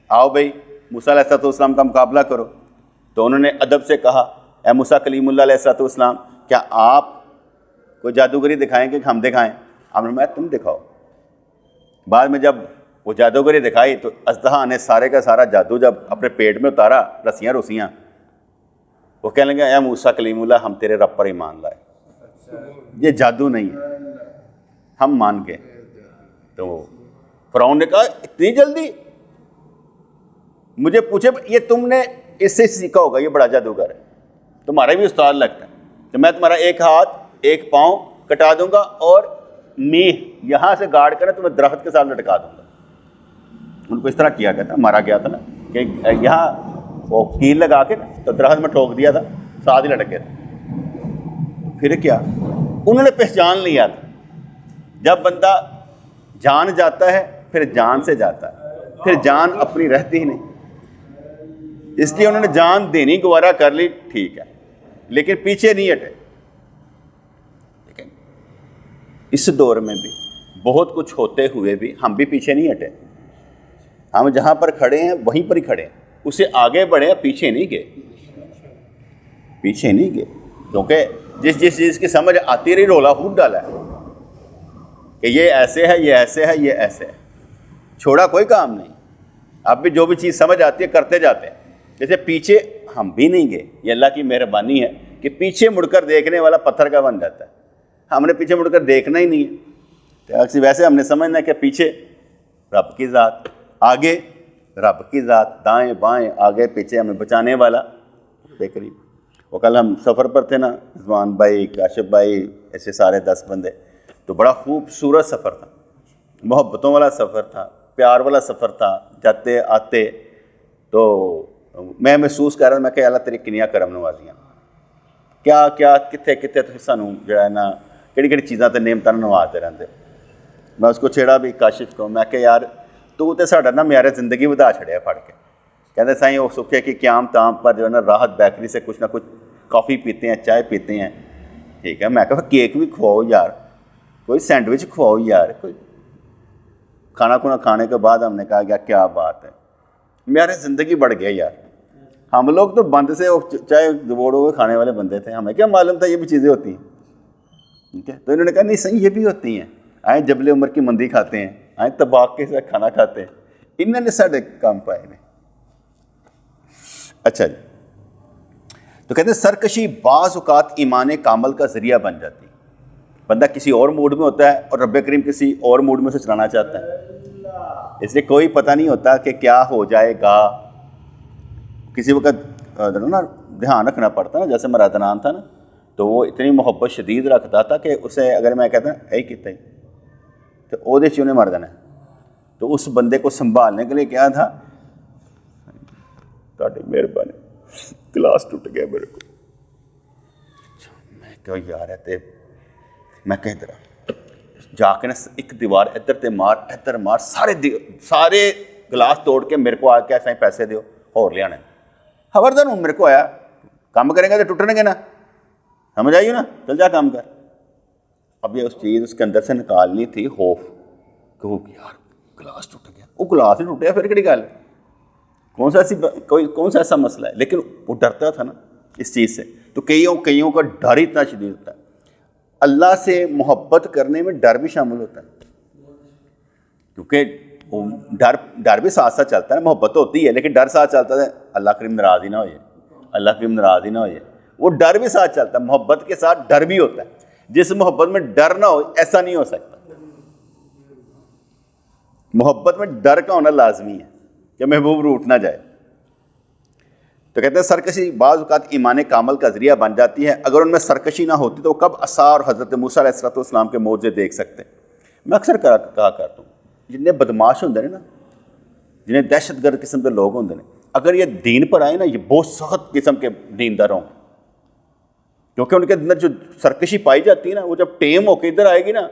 آؤ بھائی موسیٰ علیہ السلام کا مقابلہ کرو، تو انہوں نے ادب سے کہا اے موسیٰ کلیم اللہ علیہ السلام، کیا آپ کوئی جادوگری دکھائیں گے کہ ہم دکھائیں؟ آپ نے فرمایا تم دکھاؤ۔ بعد میں جب وہ جادوگری دکھائی تو اژدہا نے سارے کا سارا جادو جب اپنے پیٹ میں اتارا، رسیاں، وہ کہنے لگے اے موسیٰ کلیم اللہ، ہم تیرے رب پر ایمان لائے، یہ جادو نہیں ہے، ہم مان گئے۔ تو فرعون نے کہا اتنی جلدی؟ مجھے پوچھے یہ تم نے اس سے سیکھا ہوگا، یہ بڑا جادوگر ہے، تمہارا بھی استاد لگتا ہے، تو میں تمہارا ایک ہاتھ ایک پاؤں کٹا دوں گا، اور میہ یہاں سے گاڑ کر تمہیں درخت کے ساتھ لٹکا دوں گا۔ ان کو اس طرح کیا گیا تھا، مارا گیا تھا نا، کہ یہاں وہ کیل لگا کے تو درخت میں ٹھوک دیا تھا، ساتھ ہی لٹک گیا تھا۔ پھر کیا انہوں نے پہچان لیا تھا، جب بندہ جان جاتا ہے پھر جان سے جاتا ہے، پھر جان اپنی رہتی ہی نہیں، اس لیے انہوں نے جان دینی گوارا کر لی، ٹھیک ہے، لیکن پیچھے نہیں ہٹے۔ لیکن اس دور میں بھی بہت کچھ ہوتے ہوئے بھی ہم بھی پیچھے نہیں ہٹے، ہم جہاں پر کھڑے ہیں وہیں پر ہی کھڑے ہیں، اسے آگے بڑھے، پیچھے نہیں گئے، کیونکہ جس چیز کی سمجھ آتی رہی رولا خوب ڈالا ہے کہ یہ ایسے ہے، یہ ایسے ہے، یہ ایسے ہے، چھوڑا کوئی کام نہیں۔ اب بھی جو بھی چیز سمجھ آتی ہے کرتے جاتے ہیں، جیسے پیچھے ہم بھی نہیں گئے، یہ اللہ کی مہربانی ہے کہ پیچھے مڑ کر دیکھنے والا پتھر کا بن جاتا ہے، ہم نے پیچھے مڑ کر دیکھنا ہی نہیں ہے، تو ویسے ہم نے سمجھنا کہ پیچھے رب کی ذات، آگے رب کی ذات، دائیں بائیں آگے پیچھے ہمیں بچانے والا بے قریب۔ وہ کل ہم سفر پر تھے نا، رضوان بھائی، کاشف بھائی، ایسے سارے 10 بندے، تو بڑا خوبصورت سفر تھا، محبتوں والا سفر تھا، پیار والا سفر تھا، جاتے آتے تو میں محسوس کر رہا میں کہ اللہ تیری کنیاں کرم نوازیاں، کیا کیا کتنے کتنے تو سانوں جو ہے نا کہڑی کہڑی چیزاں تے نعمتاں نوازتے رہتے۔ میں اس کو چھیڑا بھی کاشف کو، میں کہ یار تو تے ساڈا نا معیار زندگی ودا چھڑیا پھڑ کے، کہتے سائیں وہ سکھے کہ قیام تام پر جو ہے نا راحت بیکری سے کچھ نہ کچھ کافی پیتے ہیں، چائے پیتے ہیں، ٹھیک ہے، میں کہا کیک بھی کھواؤ یار، کوئی سینڈوچ کھواؤ یار، کوئی کھانا کھانا کھانے کے بعد ہم نے کہا یار کیا بات ہے، میرے زندگی بڑھ گیا یار۔ ہم لوگ تو بند سے چائے دوڑو ہوئے کھانے والے بندے تھے، ہمیں کیا معلوم تھا یہ بھی چیزیں ہوتی ہیں، ٹھیک ہے، تو انہوں نے کہا نہیں صحیح یہ بھی ہوتی ہیں، آئیں جبل عمر کی مندی کھاتے ہیں، آئیں طباق کے ساتھ کھانا کھاتے ہیں، انہوں نے سارے کام پائے ہیں۔ اچھا جی، تو کہتے ہیں سرکشی بعض اوقات ایمان کامل کا ذریعہ بن جاتی ہے، بندہ کسی اور موڈ میں ہوتا ہے اور رب کریم کسی اور موڈ میں اسے چلانا چاہتا ہے، اس لیے کوئی پتہ نہیں ہوتا کہ کیا ہو جائے گا، کسی وقت نا دھیان رکھنا پڑتا ہے نا، جیسے میرا عدنان تھا نا تو وہ اتنی محبت شدید رکھتا تھا کہ اسے اگر میں کہتا اے کتا ہی تو وہ دے چونے مر دینا، تو اس بندے کو سنبھالنے کے لیے کیا تھا، تاڑی مہربانی گلاس ٹوٹ گیا میرے کو، میں کہو یار ہے میں کہہ درا جا کے نا ایک دیوار ادھر تے مار ادھر مار، سارے گلاس توڑ کے میرے کو آ کے ایسا ہی پیسے دیو اور لے آنے، خبردار ہوں میرے کو آیا کام کریں گا تو ٹوٹنے گے نا، سمجھ آئیے نا، چل جا کام کر۔ اب یہ اس چیز اس کے اندر سے نکالنی تھی خوف کہ وہ یار گلاس ٹوٹ گیا، وہ گلاس ہی ٹوٹیا پھر کہڑی گل، کون سا ایسا مسئلہ ہے، لیکن وہ ڈرتا تھا نا اس چیز سے، تو کئیوں کا ڈر اتنا شدید ہوتا ہے۔ اللہ سے محبت کرنے میں ڈر بھی شامل ہوتا ہے، کیونکہ ڈر بھی ساتھ ساتھ چلتا ہے، محبت تو ہوتی ہے لیکن ڈر ساتھ چلتا ہے، اللہ کریم ناراض ہی نہ ہو جائے، اللہ کریم ناراض ہی نہ ہو جائے، وہ ڈر بھی ساتھ چلتا ہے، محبت کے ساتھ ڈر بھی ہوتا ہے، جس محبت میں ڈر نہ ہو ایسا نہیں ہو سکتا، محبت میں ڈر کا ہونا لازمی ہے کہ محبوب روٹ نہ جائے۔ تو کہتے ہیں سرکشی بعض اوقات ایمان کامل کا ذریعہ بن جاتی ہے، اگر ان میں سرکشی نہ ہوتی تو وہ کب عصا اور حضرت موسیٰ علیہ السلام کے معجزے دیکھ سکتے۔ میں اکثر کہا کرتا ہوں جنہیں بدماش ہوندے نے نا، جنہیں دہشت گرد قسم کے لوگ ہوندے نے، اگر یہ دین پر آئے نا یہ بہت سخت قسم کے دیندار ہوں، کیونکہ ان کے اندر جو سرکشی پائی جاتی ہے نا، وہ جب ٹیم ہو کے ادھر آئے گی نا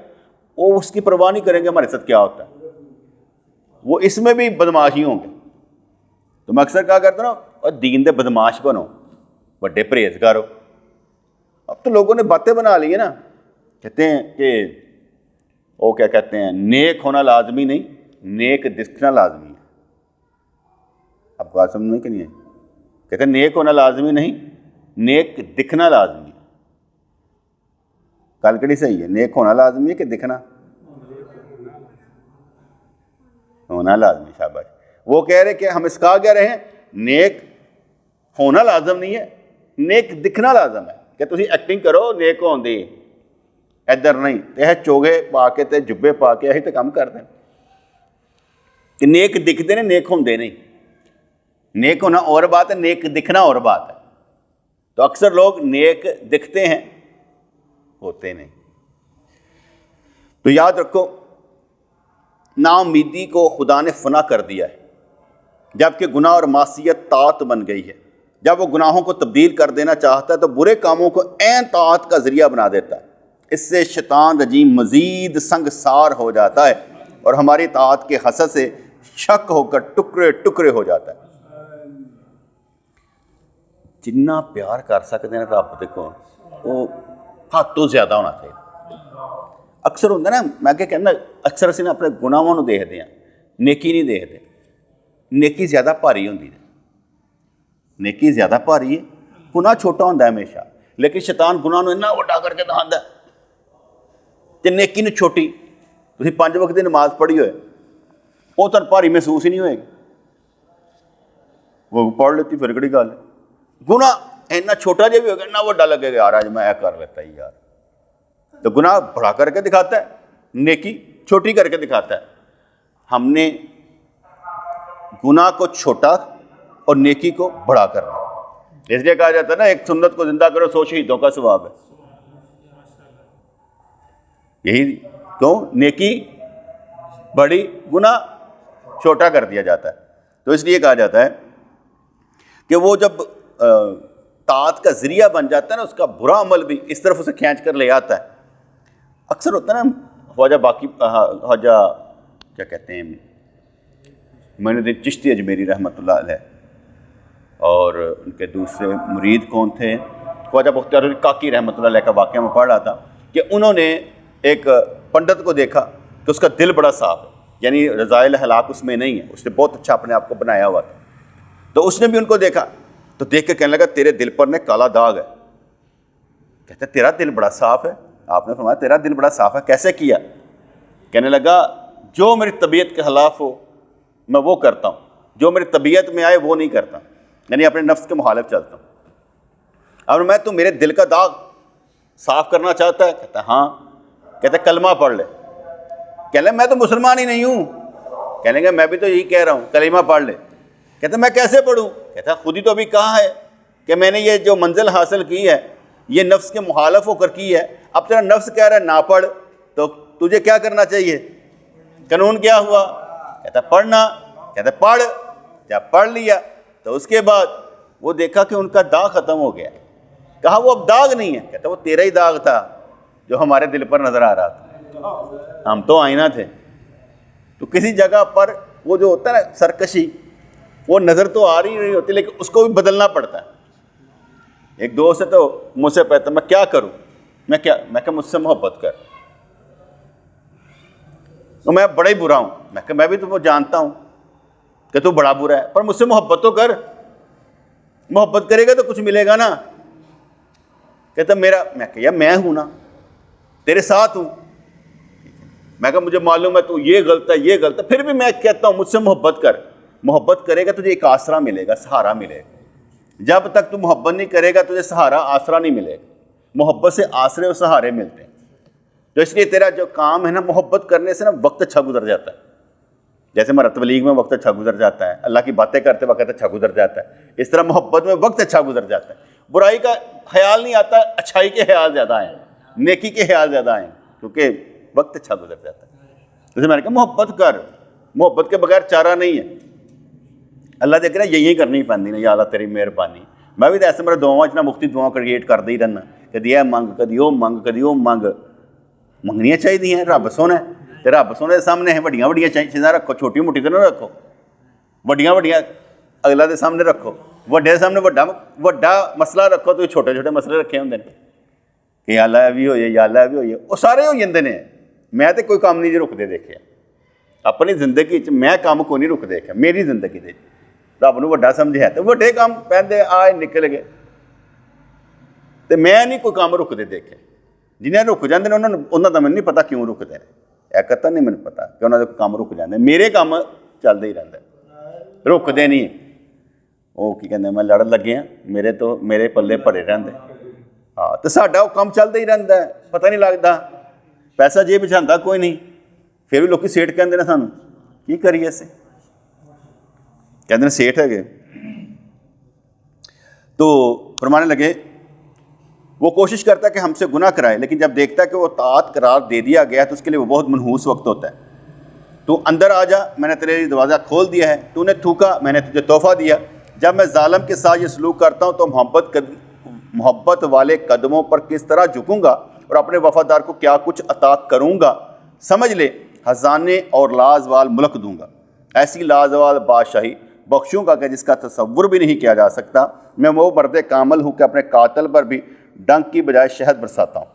وہ اس کی پرواہ نہیں کریں گے ہمارے ساتھ کیا ہوتا ہے، وہ اس میں بھی بدماش ہی ہوں گے۔ تو میں اکثر کہا کرتا ہوں اور دین دے بدماش بنو، بڑے پرہیزگار ہو۔ اب تو لوگوں نے باتیں بنا لی ہیں نا، کہتے ہیں کہ وہ کیا کہتے ہیں نیک ہونا لازمی نہیں، نیک دکھنا لازمی ہے۔ اب بات سمجھ میں کہ نہیں ہے، کہتے ہیں نیک ہونا لازمی نہیں، نیک دکھنا لازمی ہے۔ کل کڑی صحیح ہے، نیک ہونا لازمی ہے کہ دکھنا ہونا لازمی، شاباش۔ وہ کہہ رہے کہ ہم اس کا کہہ رہے ہیں نیک ہونا لازم نہیں ہے، نیک دکھنا لازم ہے، کہ تسی ایکٹنگ کرو نیک ہون دی، ادھر نہیں تے چوگے پا کے تے جبے پا کے یہی تو کام کرتے ہیں کہ نیک دکھتے ہیں نیک ہوندے نہیں، نیک ہونا اور بات ہے، نیک دکھنا اور بات ہے۔ تو اکثر لوگ نیک دکھتے ہیں ہوتے نہیں۔ تو یاد رکھو نا امیدی کو خدا نے فنا کر دیا ہے، جبکہ گناہ اور معصیت طاعت بن گئی ہے۔ جب وہ گناہوں کو تبدیل کر دینا چاہتا ہے تو برے کاموں کو عین طاعت کا ذریعہ بنا دیتا ہے، اس سے شیطان رجیم مزید سنگسار ہو جاتا ہے اور ہماری طاعت کے حسد سے شک ہو کر ٹکڑے ٹکڑے ہو جاتا ہے۔ جتنا پیار کر سکتے ہیں رب دیکھو وہ حد تو زیادہ ہونا چاہیے۔ اکثر ہوتا نا، میں کیا کہنا، اکثر اسی اپنے گناہوں دیکھتے ہیں، نیکی نہیں دیکھتے۔ نیکی زیادہ بھاری ہوندی ہے، نیکی زیادہ بھاری ہے، گناہ چھوٹا ہوتا ہے ہمیشہ، لیکن شیطان گناہ نو اتنا وڈا کر کے دکھاتا ہے تے نیکی نو چھوٹی۔ تسی 5 وقت کی نماز پڑھی ہوئے وہ تن بھاری محسوس ہی نہیں ہوئے گی، وہ پڑھ لیتی پھر کڑی گل ہے، گناہ اتنا چھوٹا جہا بھی ہوگا اتنا وڈا لگے گا، یار آج میں کر لیتا ہی یار۔ تو گناہ بڑا کر کے دکھاتا ہے، نیکی چھوٹی کر کے دکھاتا ہے۔ ہم نے گناہ کو چھوٹا اور نیکی کو بڑا کرنا، اس لیے کہا جاتا ہے نا ایک سنت کو زندہ کرو 100 شہیدوں کا ثواب ہے. یہی کیوں؟ نیکی بڑی، گناہ چھوٹا کر دیا جاتا ہے. تو اس لیے کہا جاتا ہے کہ وہ جب طاعت کا ذریعہ بن جاتا ہے نا، اس کا برا عمل بھی اس طرف اسے کھینچ کر لے آتا ہے. اکثر ہوتا ہے نا خواجہ کیا کہتے ہیں، معین الدین چشتی اجمیری رحمۃ اللہ علیہ، اور ان کے دوسرے مرید کون تھے، خواجہ بختیار الدین کاکی رحمۃ اللہ علیہ کا واقعہ میں پڑھ رہا تھا کہ انہوں نے ایک پنڈت کو دیکھا کہ اس کا دل بڑا صاف ہے، یعنی رذائل ہلاک اس میں نہیں ہے، اس نے بہت اچھا اپنے آپ کو بنایا ہوا تھا. تو اس نے بھی ان کو دیکھا تو دیکھ کے کہنے لگا تیرے دل پر نے کالا داغ ہے. کہتے تیرا دل بڑا صاف ہے. آپ نے فرمایا تیرا دل بڑا صاف ہے، کیسے کیا؟ کہنے لگا جو میری طبیعت کے خلاف ہو میں وہ کرتا ہوں، جو میری طبیعت میں آئے وہ نہیں کرتا، یعنی اپنے نفس کے مخالف چلتا ہوں. اب میں تو میرے دل کا داغ صاف کرنا چاہتا ہے؟ کہتا ہاں. کہتا کلمہ پڑھ لے. کہہ لیں میں تو مسلمان ہی نہیں ہوں. کہہ لیں گے میں بھی تو یہی کہہ رہا ہوں کلمہ پڑھ لے. کہتا میں کیسے پڑھوں؟ کہتا خود ہی تو ابھی کہا ہے کہ میں نے یہ جو منزل حاصل کی ہے یہ نفس کے مخالف ہو کر کی ہے. اب تیرا نفس کہہ رہا ہے نہ پڑھ، تو تجھے کیا کرنا چاہیے؟ قانون کیا ہوا؟ کہتا پڑھنا. کہتا پڑھ. جب پڑھ لیا تو اس کے بعد وہ دیکھا کہ ان کا داغ ختم ہو گیا. کہا وہ اب داغ نہیں ہے. کہتا وہ تیرا ہی داغ تھا جو ہمارے دل پر نظر آ رہا تھا، ہم تو آئینہ تھے. تو کسی جگہ پر وہ جو ہوتا ہے نا سرکشی، وہ نظر تو آ رہی نہیں ہوتی لیکن اس کو بھی بدلنا پڑتا ہے. ایک دوست ہے تو مجھ سے کہتا میں کیا کروں؟ میں کہ مجھ سے محبت کر. تو میں بڑا ہی برا ہوں. میں کہ میں بھی تو وہ جانتا ہوں کہ تو بڑا برا ہے، پر مجھ سے محبت تو کر. محبت کرے گا تو کچھ ملے گا نا. کہتا میں کہ یار میں ہوں نا، تیرے ساتھ ہوں. میں کہا مجھے معلوم ہے تو یہ غلط ہے یہ غلط ہے، پھر بھی میں کہتا ہوں مجھ سے محبت کر. محبت کرے گا تجھے ایک آسرا ملے گا، سہارا ملے گا. جب تک تو محبت نہیں کرے گا تجھے سہارا آسرا نہیں ملے گا. محبت سے آسرے اور سہارے ملتے ہیں. تو اس لیے تیرا جو کام ہے نا، محبت کرنے سے نا وقت اچھا گزر جاتا ہے. جیسے ہمارا تبلیغ میں وقت اچھا گزر جاتا ہے، اللہ کی باتیں کرتے وقت اچھا گزر جاتا ہے، اس طرح محبت میں وقت اچھا گزر جاتا ہے. برائی کا خیال نہیں آتا، اچھائی کے خیال زیادہ آئیں، نیکی کے خیال زیادہ آئیں، کیونکہ وقت اچھا گزر جاتا ہے. جیسے میں نے کہا محبت کر، محبت کے بغیر چارہ نہیں ہے. اللہ دیکھ رہا ہے یہی کرنی پاندی نا، یا اللہ تیری مہربانی. میں بھی تو ایسے میرے دعاؤں اتنا مفتی دعاؤں کریٹ کرتے ہی رہنا، کدی یہ منگ کدی وہ منگ کدی وہ منگ. منگنیاں چاہیے ہیں، رب سونا ہے تو رب سونے کے سامنے ہے. وڈیاں وڈیاں چیزاں رکھو، چھوٹی موٹی تو نہ رکھو. وڈیاں وڈیاں اگلا دے سامنے رکھو، وڈے دے سامنے وڈا مسئلہ رکھو تو چھوٹے چھوٹے مسئلے رکھے ہوندے نے کہ یا اللہ بھی ہوئے یا اللہ بھی ہوئے. وہ سارے ہو جاندے نے. میں تو کوئی کام نہیں جی رکدے دیکھے اپنی زندگی چ. میں کام کو نہیں رک دیکھا میری زندگی دے. رب نو وڈا سمجھیا تو وڈے کام پہندے آئے نکل گئے. تو میں نہیں کوئی کام رکدے دیکھے. جنہیں رک جاندے نے انہوں کا مجھے نہیں پتا کیوں رکتے ہیں. ایک قطع نہیں مجھے پتا کہ انہوں نے کام رک جاندے. میرے کام چلتے ہی رہتا ہے، رکتے نہیں. وہ کی کہتے میں لڑ لگے ہیں، میرے پلے بھرے رہتے. ہاں تو ساڈا وہ کام چلتا ہی رہتا ہے، پتہ نہیں لگتا. پیسہ جیب وچ آندا کوئی نہیں، پھر بھی لوگ سیٹ کہتے ہیں سانوں کی کریے. اسے کہتے ہیں سیٹ ہے گے. تو فرمانے لگے وہ کوشش کرتا ہے کہ ہم سے گناہ کرائے، لیکن جب دیکھتا ہے کہ وہ طاعت قرار دے دیا گیا تو اس کے لیے وہ بہت منحوس وقت ہوتا ہے. تو اندر آ جا، میں نے تیرے لیے دروازہ کھول دیا ہے. تو نے تھوکا، میں نے تجھے تحفہ دیا. جب میں ظالم کے ساتھ یہ سلوک کرتا ہوں تو محبت والے قدموں پر کس طرح جھکوں گا اور اپنے وفادار کو کیا کچھ عطا کروں گا. سمجھ لے خزانے اور لازوال ملک دوں گا، ایسی لازوال بادشاہی بخشوں گا کہ جس کا تصور بھی نہیں کیا جا سکتا. میں وہ مرد کامل ہوں کہ اپنے قاتل پر بھی ڈنک کی بجائے شہد برساتا ہوں.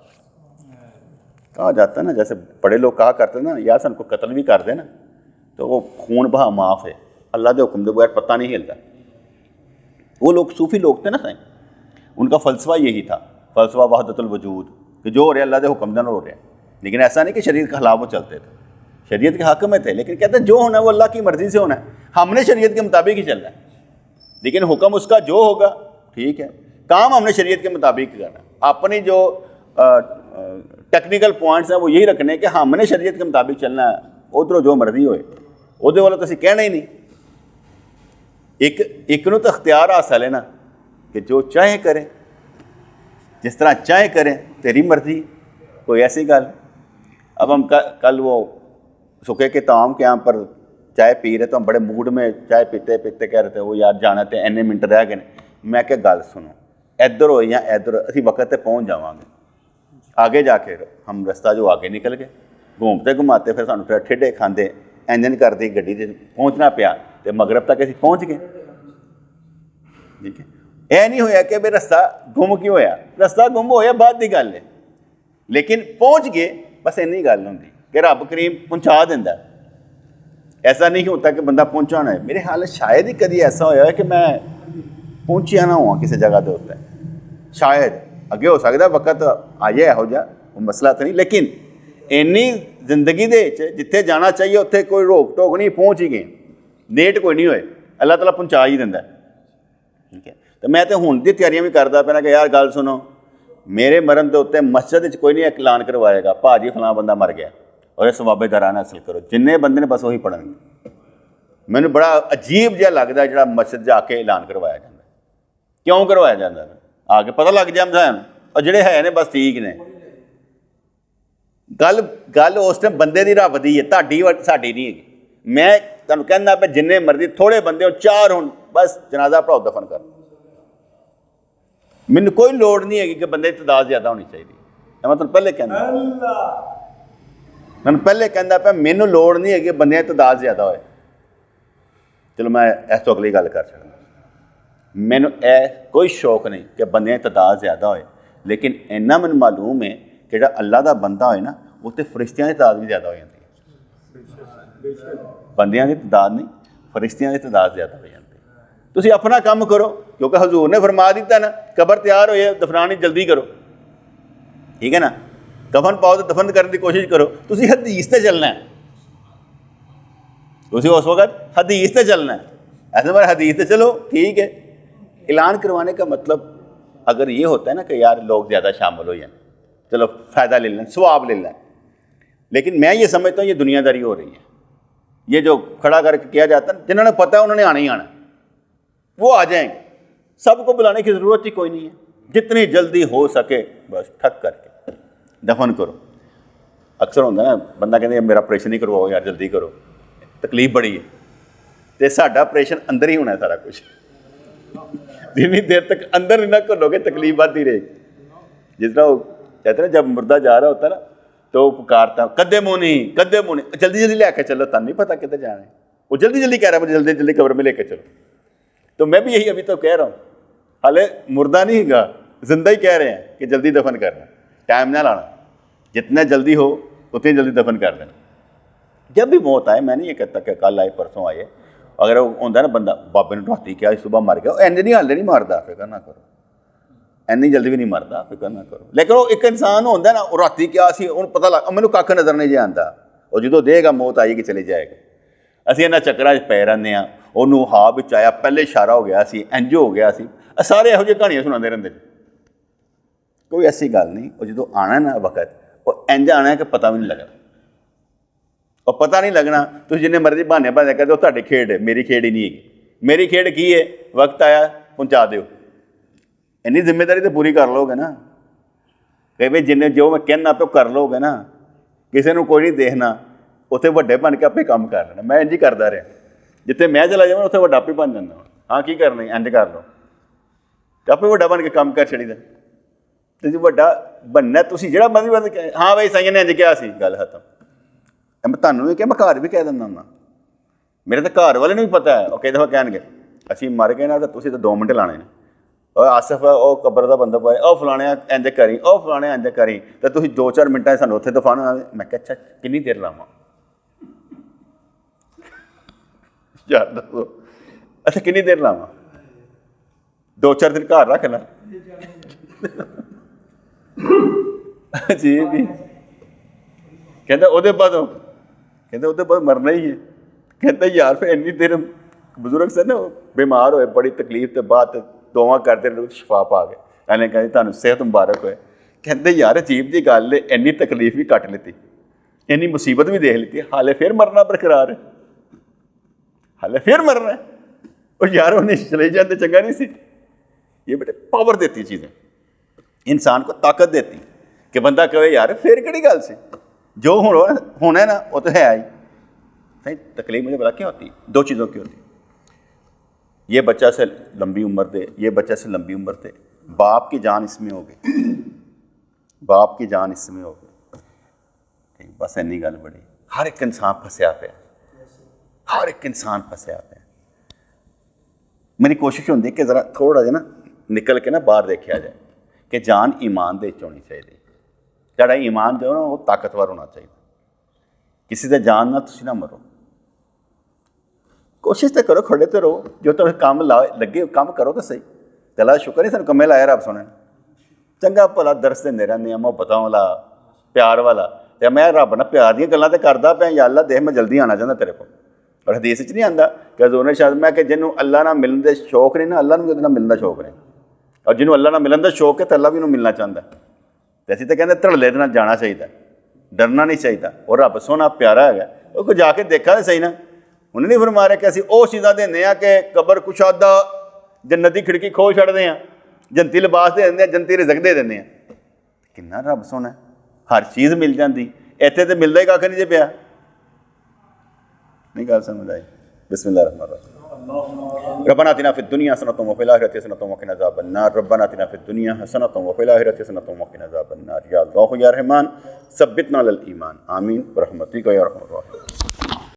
کہا جاتا ہے نا، جیسے بڑے لوگ کہا کرتے ہیں نا، یا سن کو قتل بھی کر دے نا تو وہ خون بہا معاف ہے، اللہ دے حکم دے بغیر پتہ نہیں ہلتا. وہ لوگ صوفی لوگ تھے نا سائیں، ان کا فلسفہ یہی تھا، فلسفہ وحدت الوجود، کہ جو ہو رہا ہے اللہ دے حکم دے نہ ہو رہا ہے. لیکن ایسا نہیں کہ شریعت کے خلاف وہ چلتے تھے، شریعت کے حق میں تھے، لیکن کہتے ہیں جو ہونا ہے وہ اللہ کی مرضی سے ہونا ہے. ہم نے شریعت کے مطابق ہی چلنا ہے، لیکن حکم اس کا جو ہوگا ٹھیک ہے. کام ہم نے شریعت کے مطابق کرنا ہے. اپنی جو ٹیکنیکل پوائنٹس ہیں وہ یہی رکھنے کہ ہم نے شریعت کے مطابق چلنا ہے. ادھر جو مرضی ہوئے ادھر والا تو اسی کہنا ہی نہیں. ایک نو تو اختیار حاصل ہے نا کہ جو چاہے کریں، جس طرح چاہے کریں، تیری مرضی، کوئی ایسی گل۔ اب ہم کل وہ سکے کے طعام کے یہاں پر چائے پی رہے تو ہم بڑے موڈ میں چائے پیتے پیتے کہہ رہے تھے وہ یار جانا تے اینے منٹ رہ گئے۔ میں کہ گل سنو، ادھر ہو یا ادھر اسی وقت تے پہنچ جاواں گے۔ آگے جا کے ہم رستہ جو آگے نکل گئے، گھومتے گھماتے پھر سانوں ٹھڈے کھاندے انجن کرتی گڈی تے پہنچنا پیا تے مغرب تک اسی پہنچ گئے۔ ٹھیک ہے، یہ نہیں ہویا کہ بھائی رستہ گم کیوں ہویا، رستہ گم ہویا بعد دی گل ہے، لیکن پہنچ گئے، بس اینی گل ہوندی کہ رب کریم پہنچا دیندا۔ ایسا نہیں ہوتا کہ بندہ پہنچانا ہے۔ میرے خیال شاید ہی کدی ایسا ہویا ہے کہ میں پہنچیا نہ ہوا کسی جگہ تے ہوتا ہے، شاید اگے ہو سکتا وقت آئے یہو جہا، وہ مسئلہ تو نہیں، لیکن اینی زندگی دے جتھے جانا چاہیے اتنے کوئی روک ٹوک نہیں، پہنچ ہی گئے، لیٹ کوئی نہیں ہوئے، اللہ تعالیٰ پہنچا ہی دیندا ہے۔ ٹھیک ہے، تو میں تو ہن دی تیاریاں بھی کردا پیا کہ یار گل سنو، میرے مرن دے اتنے مسجد کوئی نہیں اعلان کروائے گا بھاجی فلاں بندہ مر گیا اور اس ثواب دارانہ حاصل کرو، جن بندے نے بس وہی پڑھن گے۔ مینوں بڑا عجیب جہا لگتا ہے جہاں مسجد جا کے اعلان کروایا جاتا ہے، کیوں کروایا جاتا ہے؟ آ کے پتہ لگ جائے اور جڑے ہے نے بس ٹھیک نے۔ گل اس ٹائم بندے دی رب دی ہے، تہاڈی ساڈی نہیں ہے۔ میں تمہیں کہنا پہ جن مرضی تھوڑے بندے ہو، چار ہون، بس جنازہ پڑھاؤ دفن کر، مینوں کوئی لوڑ نہیں ہے کہ بندے کی تعداد زیادہ ہونی چاہیے۔ میں تمہیں پہلے کہنا، میں پہلے کہنا پہ مینوں لوڑ نہیں ہے کہ بندے کی تعداد زیادہ ہوئے۔ چلو میں اس تو اگلی گل کر سکتا، مینوں کوئی شوق نہیں کہ بندے کی تعداد زیادہ ہوئے، لیکن اینا مینوں معلوم ہے کہ جہاں اللہ دا بندہ ہوئے نا وہ تو فرشتیاں کی تعداد بھی زیادہ ہو جاتی ہے۔ بندیاں کی تعداد نہیں، فرشتیاں کی تعداد زیادہ ہو جاتی ہے۔ تسی اپنا کام کرو، کیونکہ حضور نے فرما دیتا نا قبر تیار ہوئے دفنانی جلدی کرو، ٹھیک ہے نا، کفن پاؤ تو دفن کرنے کی کوشش کرو۔ تسی حدیث تے چلنا ہے، تسی اس وقت حدیث تے چلنا ہے، ایسے بار حدیث تے چلو، ٹھیک ہے۔ اعلان کروانے کا مطلب اگر یہ ہوتا ہے نا کہ یار لوگ زیادہ شامل ہو جائیں، چلو فائدہ لے لیں، ثواب لے لیں، لیکن میں یہ سمجھتا ہوں یہ دنیا داری ہو رہی ہے۔ یہ جو کھڑا کر کے کیا جاتا ہے، جنہوں نے پتہ ہے انہوں نے آنا ہی آنا، وہ آ جائیں گے، سب کو بلانے کی ضرورت ہی کوئی نہیں ہے۔ جتنی جلدی ہو سکے بس ٹھک کر کے دفن کرو۔ اکثر ہوتا ہے نا بندہ کہتے میرا آپریشن ہی کرواؤ یار جلدی کرو، تکلیف بڑی ہے، تو ساڈا آپریشن اندر ہی ہونا ہے سارا کچھ، جتنی دیر تک اندر نہیں نہ کرو گے تکلیف بڑھتی رہے گی۔ جس طرح وہ کہتے ہیں نا جب مردہ جا رہا ہوتا ہے نا تو وہ پکارتا کدے مونی جلدی جلدی لے کے چلو، تن نہیں پتہ کدھر جانا ہے، وہ جلدی جلدی کہہ رہا ہے مجھے جلدی جلدی قبر میں لے کے چلو۔ تو میں بھی یہی ابھی تو کہہ رہا ہوں، حالے مردہ نہیں گا، زندہ ہی کہہ رہے ہیں کہ جلدی دفن کرنا، ٹائم نہ لانا، جتنا جلدی ہو اتنی جلدی دفن کر دینا۔ جب بھی موت آئے، میں نہیں یہ کہتا کہ کل آئے پرسوں آئے، اگر وہ ہوتا ہے نا بندہ بابے نے راتی کیا صبح مر گیا، این نہیں ہالے نہیں مارتا، فکر نہ کرو، اینی جلدی بھی نہیں مرتا، فکر نہ کرو۔ لیکن وہ ایک انسان ہوتا ہے نا، وہ راتی کیا سی انہوں پتہ لگ، مینوں کھ نظر نہیں جا آتا، وہ جدو دے گا موت آئی کہ چلی جائے گا۔ اسی انہاں چکراں پے رہنے ہاں، انہوں ہا بچ آیا، پہلے اشارہ ہو گیا سی، انج ہو گیا سی، سارے یہو جہی کہانیاں سناتے رہتے، کوئی ایسی گل نہیں۔ وہ جدو آنا نا وقت، وہ انج آنا ہے کہ پتہ بھی نہیں لگنا، اور پتہ نہیں لگنا تو جن مرضی بہانے بہانے کرتے، وہ تہاڈی کھیڈ ہے، میری کھیڈ ہی نہیں ہے۔ میری کھیڈ کی ہے؟ وقت آیا پہنچا دیو، اینی ذمہ داری تو پوری کر لو گے نا، کہ بھائی جن جو میں کہنا پہ کر لو گے نا، کسی نے کوئی نہیں دیکھنا، اتنے وڈے بن کے آپ کام کر لینا۔ میں انج ہی کرتا رہا، جتنے میں چلا جاؤں اتنے وڈا آپ ہی بن جانا، ہاں کی کرنا انج کر لو، تو آپ وڈا بن کے کام کر چڑی دا۔ تو جی وڈا بننا تسی جہاں مرضی بن کے، ہاں بھائی سائیں نے انج کیا سی، گل ختم۔ میں تمہیں بھی کہ میں گھر بھی کہہ دینا ہوں، میرے تو گھر والے نے بھی پتا ہے، وہ کئی دفعہ کہن گے اسی مر گئے نا تو تسی تو 2 منٹ لانے نے، اور آصف وہ قبر دا بندہ پائے، او فلانے انج کری، او فلانے انج کری، تو تسی 2-4 منٹاں سانوں اتنے دفن آ۔ میں کہ اچھا کنی دیر لاواں یار دسو، اچھا کنی دیر لاواں، 2-4 دن گھر رکھ لا جی جی، کہتے وہ بعد مرنا ہی ہے۔ کہتے یار پھر اینی دیر بزرگ سے نا بیمار ہوئے، بڑی تکلیف کے بعد دعا کرتے شفا پا گئے، انہیں کہا تمہیں صحت مبارک ہوئے۔ کہتے یار عجیب جی گل ہے، اینی تکلیف بھی کٹ لیتی، اینی مصیبت بھی دیکھ لیتی، حالے پھر مرنا برقرار ہے، حالے پھر مرنا ہے۔ اور یار انہیں چلے جاتے چنگا نہیں سی، یہ بیٹے پاور دیتی چیزیں، انسان کو طاقت دیتی کہ بندہ کہے یار پھر کہڑی گل سے، جو ہونا ہے نا وہ تو ہے ہی صحیح۔ تکلیف مجھے بتا کیا ہوتی ہے؟ دو چیزوں کی ہوتی ہے، یہ بچہ سے لمبی عمر دے، یہ بچہ سے لمبی عمر دے، باپ کی جان اس میں ہو گئی، باپ کی جان اس میں ہو گئی، بس اینی گل بڑی۔ ہر ایک انسان پھنسیا پہ، ہر ایک انسان پھنسیا پہ۔ میری کوشش ہوتی ہے کہ ذرا تھوڑا جا نا نکل کے نا باہر دیکھا جائے کہ جان ایمان دے ہونی چاہیے، تیرا ایمان جو ہے نا وہ طاقتور ہونا چاہیے، کسی دے جان نہ تسی نہ مرو، کوشش تو کرو، کھڑے تو رہو، جو تمہیں کام لگے کام کرو تو صحیح۔ تے اللہ دا شکر ہے سانوں کمے لایا رب سونے نے، چنگا بھلا درس دیندے رہندے ہیں، محبتاں والا، پیار والا، تے میں رب نال پیار دیاں گلاں تے کردا پیا، یا اللہ دیکھ میں جلدی آنا چاہتا تیرے کول۔ اور حدیث وچ نہیں آندا کہ حضور نے شاید میں کہ جنوں اللہ نال ملن دے شوق نہیں نا، اللہ نوں بھی اودے نال ملن دا شوق نہیں، اور جنوں اللہ نال ملن دا شوق ہے تے اللہ بھی انہوں ملنا چاہتا ہے۔ تے اسی تے کہندے دھڑلے دے نال جانا چاہیے، ڈرنا نہیں چاہیے، اور رب سونا پیارا ہے، وہ کوئی جا کے دیکھا تو صحیح نا۔ انہیں نہیں فرمایا کہ اسی وہ چیزاں دیندے ہیں کہ قبر کشادہ جنتی کھڑکی کھول چھڑدے ہیں، جنتی لباس دے دیندے ہیں، جنتی رزق دے دیندے ہیں، کنا رب سونا ہے، ہر چیز مل جاندی، ایتھے تے ملدا ہی کھ نہیں جے پیا۔ نہیں گل سمجھ آئی؟ بسم اللہ الرحمن الرحیم۔ ربنا آتنا فی الدنیا حسنۃ وفی الآخرۃ حسنۃ وقنا عذاب النار، ربنا آتنا فی الدنیا حسنۃ وفی الآخرۃ حسنۃ وقنا عذاب النار، یا اللہ یا رحمان ثبتنا علی الایمان، آمین برحمتک یا ارحم الراحمین۔